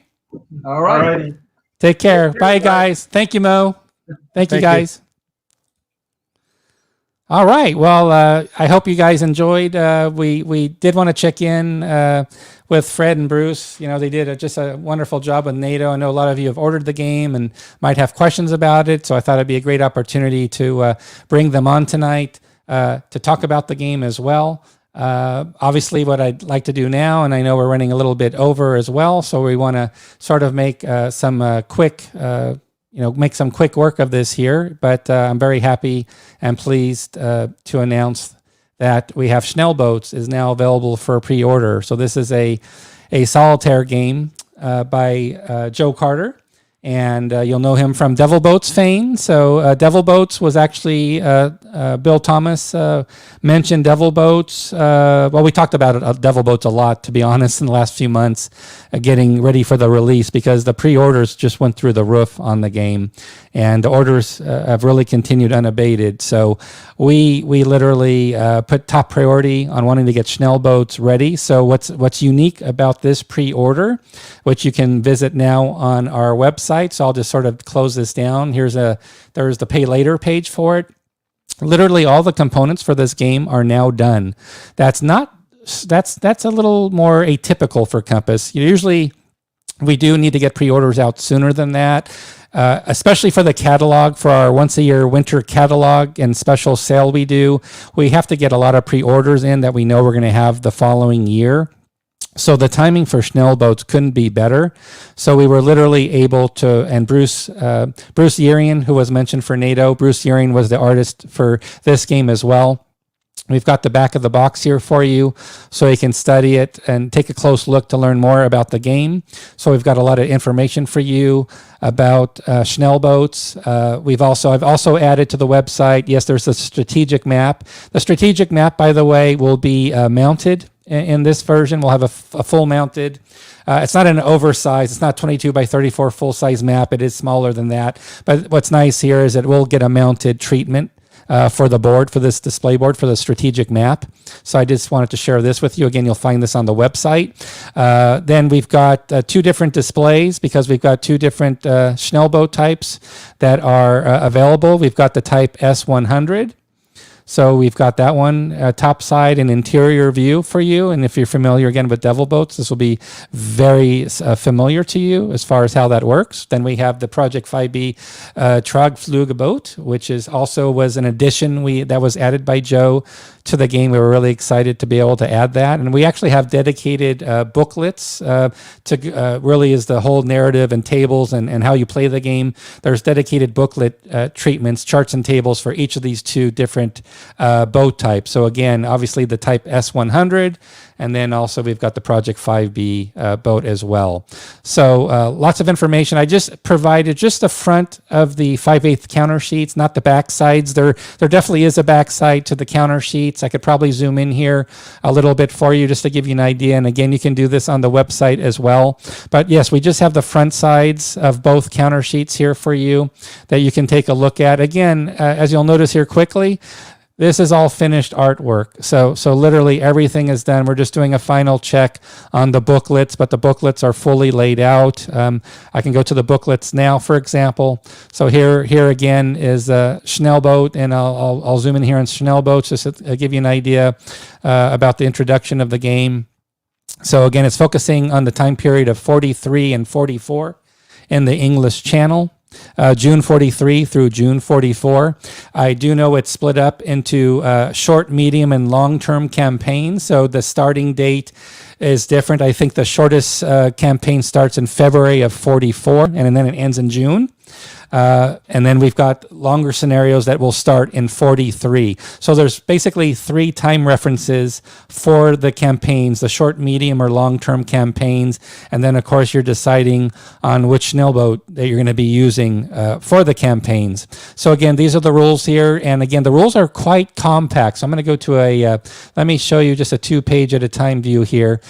All right. Take care. Bye, guys. Thank you, Mo. Thank you, guys. All right. Well, I hope you guys enjoyed. We did want to check in with Fred and Bruce. You know, they did just a wonderful job with NATO. I know a lot of you have ordered the game and might have questions about it. So I thought it'd be a great opportunity to bring them on tonight to talk about the game as well. Obviously, what I'd like to do now, and I know we're running a little bit over as well, so we want to sort of make some quick work of this here. But I'm very happy and pleased to announce that we have Schnell Boats is now available for pre-order. So this is a solitaire game by Joe Carter. And you'll know him from Devil Boats fame. So Devil Boats was actually, Bill Thomas mentioned Devil Boats. Well, we talked about it, Devil Boats a lot, to be honest, in the last few months, getting ready for the release, because the pre-orders just went through the roof on the game. And the orders have really continued unabated. So we literally put top priority on wanting to get Schnell Boats ready. So what's unique about this pre-order, which you can visit now on our website. So I'll just sort of close this down. There's the pay later page for it. Literally all the components for this game are now done. That's a little more atypical for Compass. Usually we do need to get pre-orders out sooner than that. Especially for the catalog, for our once a year winter catalog and special sale we do, we have to get a lot of pre-orders in that we know we're going to have the following year. So the timing for Schnell Boats couldn't be better. So we were literally able to, and Bruce Yerian, who was mentioned for NATO, Bruce Yerian was the artist for this game as well. We've got the back of the box here for you so you can study it and take a close look to learn more about the game. So we've got a lot of information for you about Schnell Boats. I've also added to the website, yes, there's a strategic map. The strategic map, by the way, will be mounted in this version. We'll have a full mounted. It's not an oversized, it's not 22 by 34 full-size map. It is smaller than that. But what's nice here is it will get a mounted treatment for the board, for this display board, for the strategic map. So I just wanted to share this with you. Again, you'll find this on the website. Then we've got two different displays, because we've got two different Schnell boat types that are available. We've got the type S100. So we've got that one, top side and interior view for you. And if you're familiar again with Devil Boats, this will be very familiar to you as far as how that works. Then we have the Project 5B Tragflugeboot, which was an addition that was added by Joe to the game. We were really excited to be able to add that. And we actually have dedicated booklets to really is the whole narrative and tables and how you play the game. There's dedicated booklet treatments, charts and tables for each of these two different boat types. So again, obviously the type S100, and then also we've got the Project 5B boat as well. So lots of information. I just provided just the front of the 5/8 counter sheets, not the back sides. There definitely is a back side to the counter sheets. I could probably zoom in here a little bit for you just to give you an idea. And again, you can do this on the website as well. But yes, we just have the front sides of both counter sheets here for you that you can take a look at. Again, as you'll notice here quickly, this is all finished artwork. So literally everything is done. We're just doing a final check on the booklets, but the booklets are fully laid out. I can go to the booklets now, for example. So here again is a Schnell boat, and I'll zoom in here on Schnell Boats just to give you an idea about the introduction of the game. So again, it's focusing on the time period of 43 and 44 in the English Channel. June 43 through June 44. I do know it's split up into short, medium, and long-term campaigns. So the starting date is different. I think the shortest campaign starts in February of 44, and then it ends in June. And then we've got longer scenarios that will start in 43. So there's basically 3 time references for the campaigns, the short, medium, or long-term campaigns. And then, of course, you're deciding on which Schnell boat that you're going to be using for the campaigns. So again, these are the rules here. And again, the rules are quite compact. So I'm going to go to let me show you just a 2-page at a time view here.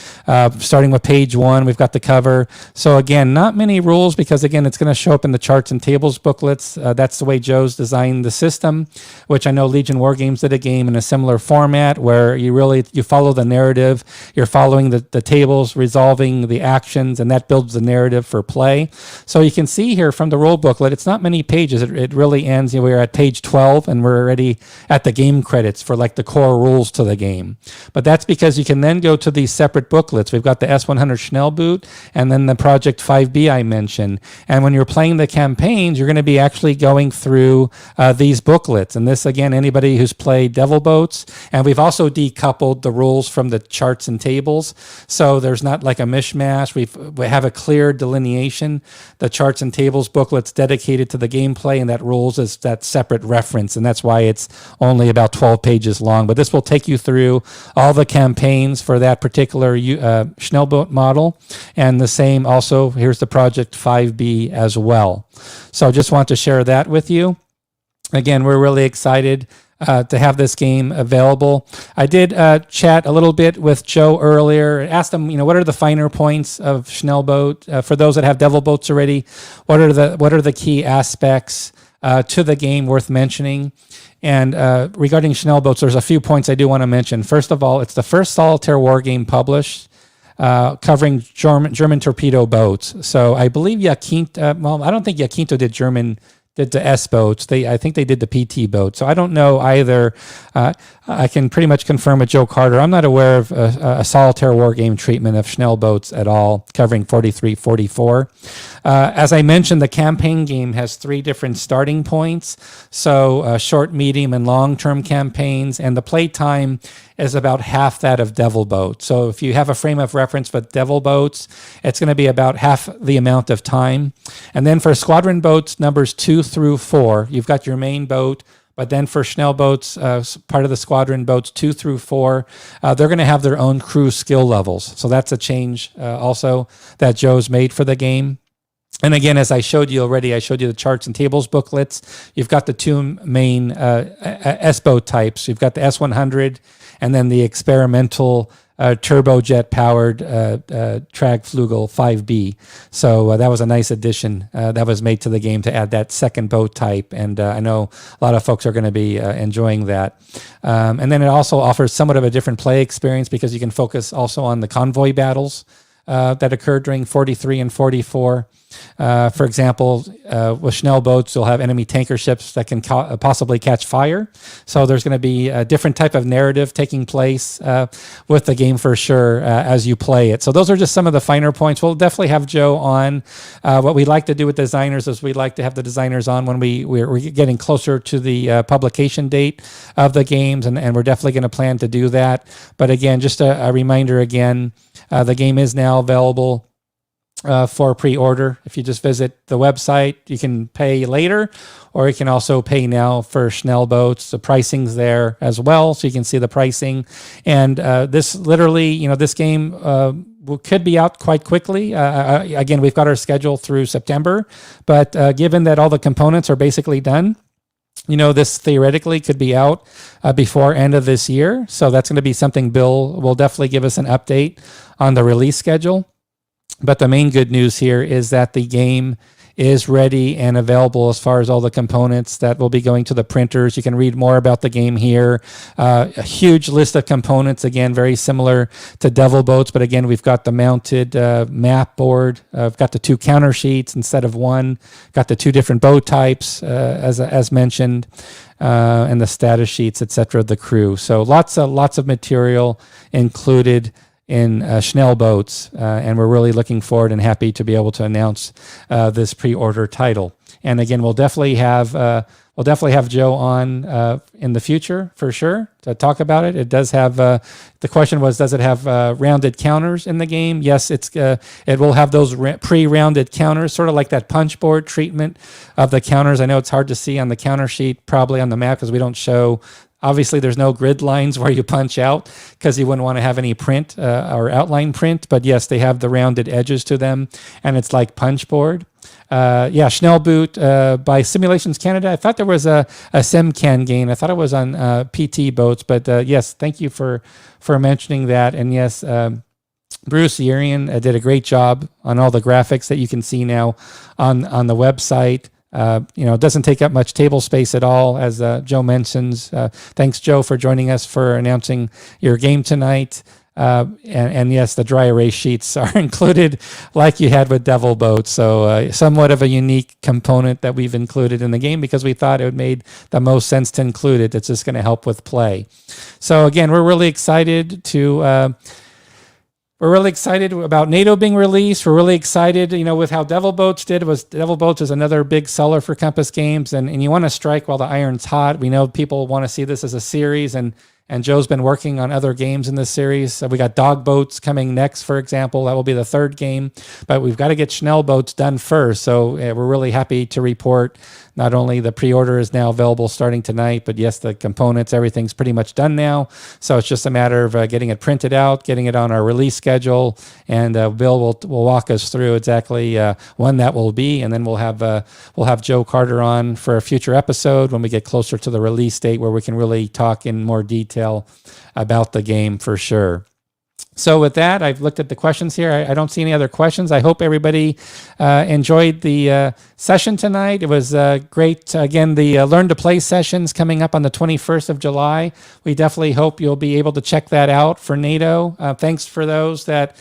Starting with page 1, we've got the cover. So again, not many rules, because again, it's going to show up in the charts and tables booklets. That's the way Joe's designed the system, which I know Legion War Games did a game in a similar format where you follow the narrative, you're following the tables, resolving the actions, and that builds the narrative for play. So you can see here from the rule booklet, it's not many pages. It really ends, we're at page 12 and we're already at the game credits for like the core rules to the game. But that's because you can then go to these separate booklets. We've got the S100 Schnell boot and then the Project 5B I mentioned. And when you're playing the campaign, campaigns, you're going to be actually going through these booklets. And this, again, anybody who's played Devil Boats, and we've also decoupled the rules from the charts and tables. So there's not like a mishmash. We have a clear delineation. The charts and tables booklet's dedicated to the gameplay, and that rules is that separate reference. And that's why it's only about 12 pages long. But this will take you through all the campaigns for that particular Schnell Boat model. And the same also, here's the Project 5B as well. So just want to share that with you. Again, we're really excited to have this game available. I did chat a little bit with Joe earlier, asked him, what are the finer points of Schnell Boat? For those that have Devil Boats already, what are the key aspects to the game worth mentioning? And regarding Schnell Boats, there's a few points I do want to mention. First of all, it's the first solitaire war game published covering German torpedo boats. So I believe Jacinto, I don't think Jacinto did the S boats. I think they did the PT boat. So I don't know either. I can pretty much confirm with Joe Carter. I'm not aware of a solitaire war game treatment of Schnell Boats at all, covering 43, 44. As I mentioned, the campaign game has 3 different starting points. So short, medium, and long-term campaigns. And the play time is about half that of Devil Boat. So if you have a frame of reference with Devil Boats, it's going to be about half the amount of time. And then for Squadron Boats, numbers 2 through 4, you've got your main boat. But then for Schnell Boats, part of the Squadron Boats 2 through 4, they're going to have their own crew skill levels. So that's a change also that Joe's made for the game. And again, as I showed you already, I showed you the charts and tables booklets. You've got the 2 main S-boat types. You've got the S100 and then the experimental turbojet powered Tragflugel 5B. So that was a nice addition that was made to the game to add that second boat type. And I know a lot of folks are going to be enjoying that. And then it also offers somewhat of a different play experience because you can focus also on the convoy battles that occurred during 43 and 44. For example, with Schnell Boats, you'll have enemy tanker ships that can possibly catch fire. So there's going to be a different type of narrative taking place with the game for sure as you play it. So those are just some of the finer points. We'll definitely have Joe on. What we like to do with designers is we like to have the designers on when we're getting closer to the publication date of the games, and we're definitely going to plan to do that. But again, just a reminder again, the game is now available for pre-order. If you just visit the website, you can pay later, or you can also pay now for Schnell Boats. The pricing's there as well, so you can see the pricing. And this literally, this game could be out quite quickly. Again, we've got our schedule through September, but given that all the components are basically done, this theoretically could be out before end of this year. So that's going to be something Bill will definitely give us an update on the release schedule. But the main good news here is that the game is ready and available as far as all the components that will be going to the printers. You can read more about the game here. A huge list of components, again, very similar to Devil Boats, but again, we've got the mounted map board. I've got the 2 counter sheets instead of 1. Got the 2 different boat types, as mentioned, and the status sheets, etc. of the crew. So lots of material included in Schnell Boats, and we're really looking forward and happy to be able to announce this pre-order title. And again, we'll definitely have Joe on in the future for sure to talk about it. It does have the question was, does it have rounded counters in the game? Yes, it will have those pre-rounded counters, sort of like that punch board treatment of the counters. I know it's hard to see on the counter sheet, probably on the map, because we don't show. Obviously, there's no grid lines where you punch out because you wouldn't want to have any print or outline print. But yes, they have the rounded edges to them, and it's like punch board. Schnell Boot by Simulations Canada. I thought there was a SimCan game. I thought it was on PT Boats. But yes, thank you for mentioning that. And yes, Bruce Urian did a great job on all the graphics that you can see now on the website. It doesn't take up much table space at all, as Joe mentions. Thanks, Joe, for joining us for announcing your game tonight. And yes, the dry erase sheets are included like you had with Devil Boats. So somewhat of a unique component that we've included in the game because we thought it made the most sense to include it. It's just going to help with play. So again, we're really excited to we're really excited about NATO being released. We're really excited, with how Devil Boats did. Devil Boats is another big seller for Compass Games, and you want to strike while the iron's hot. We know people want to see this as a series, and Joe's been working on other games in this series. So we got Dog Boats coming next, for example. That will be the third game. But we've got to get Schnell Boats done first. So we're really happy to report not only the pre-order is now available starting tonight, but yes, the components, everything's pretty much done now. So it's just a matter of getting it printed out, getting it on our release schedule, and Bill will walk us through exactly when that will be, and then we'll have Joe Carter on for a future episode when we get closer to the release date, where we can really talk in more detail about the game for sure. So with that, I've looked at the questions here. I don't see any other questions. I hope everybody enjoyed the session tonight. It was great. Again, the Learn to Play sessions coming up on the 21st of July. We definitely hope you'll be able to check that out for NATO. Thanks for those that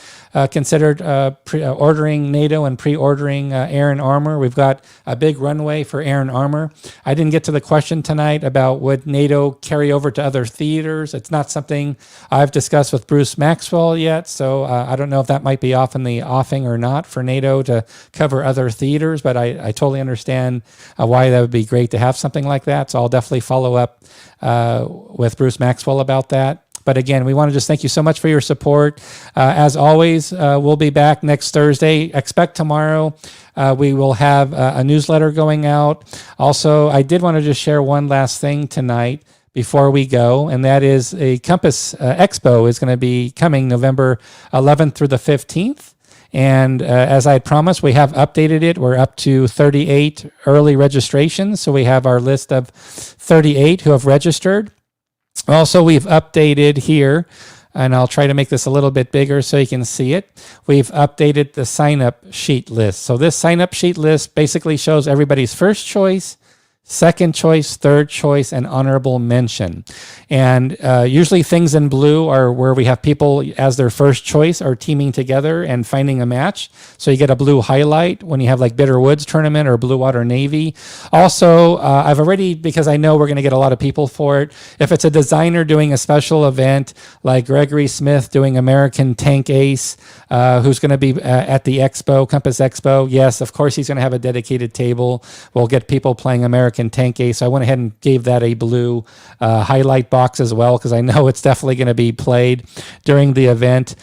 considered ordering NATO and pre-ordering Air and Armor. We've got a big runway for Air and Armor. I didn't get to the question tonight about would NATO carry over to other theaters. It's not something I've discussed with Bruce Maxwell yet, so I don't know if that might be off in the offing or not for NATO to cover other theaters, but I totally understand why that would be great to have something like that. So I'll definitely follow up with Bruce Maxwell about that. But again, we want to just thank you so much for your support. As always, we'll be back next Thursday. Expect tomorrow we will have a newsletter going out. Also, I did want to just share one last thing tonight before we go, and that is a Compass Expo is going to be coming November 11th through the 15th. And as I had promised, we have updated it. We're up to 38 early registrations. So we have our list of 38 who have registered. Also, we've updated here, and I'll try to make this a little bit bigger so you can see it. We've updated the sign-up sheet list. So this sign-up sheet list basically shows everybody's first choice, second choice, third choice, and honorable mention. And usually things in blue are where we have people as their first choice are teaming together and finding a match. So you get a blue highlight when you have like Bitter Woods tournament or Blue Water Navy. Also, I've already, because I know we're going to get a lot of people for it, if it's a designer doing a special event like Gregory Smith doing American Tank Ace, who's going to be at the Expo, Compass Expo, yes, of course he's going to have a dedicated table. We'll get people playing American Tank Ace. So I went ahead and gave that a blue highlight box as well, because I know it's definitely going to be played during the event.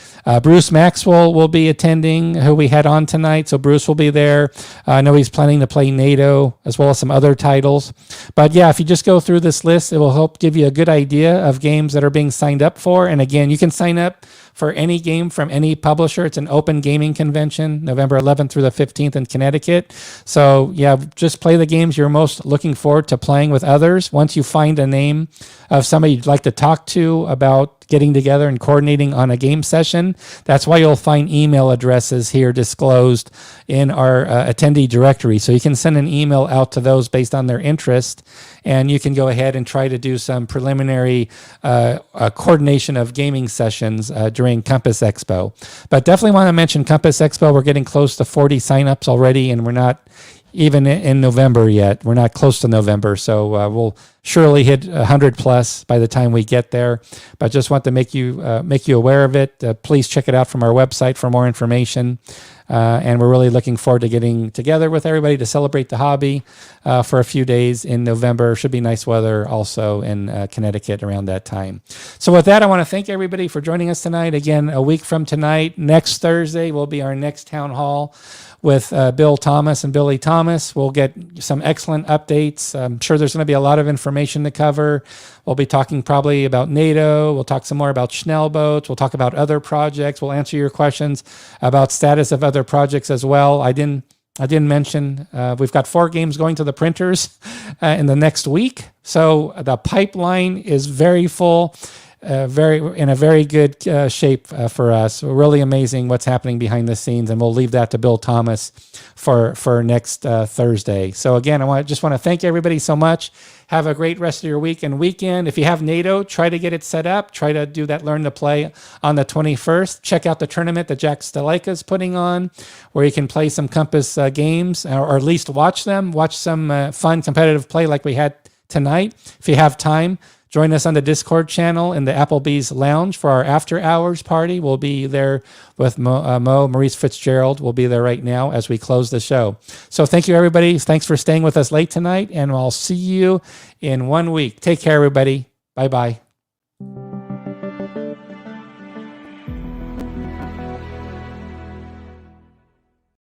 Bruce Maxwell will be attending, who we had on tonight. So Bruce will be there. I know he's planning to play NATO as well as some other titles. But yeah, if you just go through this list, it will help give you a good idea of games that are being signed up for. And again, you can sign up for any game from any publisher. It's an open gaming convention, November 11th through the 15th in Connecticut. So yeah, just play the games you're most looking forward to playing with others. Once you find a name of somebody you'd like to talk to about getting together and coordinating on a game session, that's why you'll find email addresses here disclosed in our attendee directory. So you can send an email out to those based on their interest, and you can go ahead and try to do some preliminary coordination of gaming sessions during Compass Expo. But definitely want to mention Compass Expo. We're getting close to 40 signups already, and we're not even in November yet. We're not close to November, so we'll surely hit 100 plus by the time we get there. But just want to make you aware of it. Please check it out from our website for more information. And we're really looking forward to getting together with everybody to celebrate the hobby for a few days in November. Should be nice weather also in Connecticut around that time. So with that, I want to thank everybody for joining us tonight. Again, a week from tonight, next Thursday, will be our next town hall with Bill Thomas and Billy Thomas. We'll get some excellent updates. I'm sure there's going to be a lot of information to cover. We'll be talking probably about NATO. We'll talk some more about Schnell Boats. We'll talk about other projects. We'll answer your questions about status of other projects as well. I didn't mention we've got 4 games going to the printers in the next week. So the pipeline is very full. In a very good shape for us. Really amazing what's happening behind the scenes, and we'll leave that to Bill Thomas for next Thursday. So again, I just want to thank everybody so much. Have a great rest of your week and weekend. If you have NATO, try to get it set up. Try to do that Learn to Play on the 21st. Check out the tournament that Jack Staleka is putting on, where you can play some Compass games, or at least watch them. Watch some fun competitive play like we had tonight. If you have time, Join us on the Discord channel in the Applebee's Lounge for our after hours party. We'll be there with Maurice Fitzgerald. We'll be there right now as we close the show. So thank you, everybody. Thanks for staying with us late tonight, and I'll see you in 1 week. Take care, everybody. Bye-bye.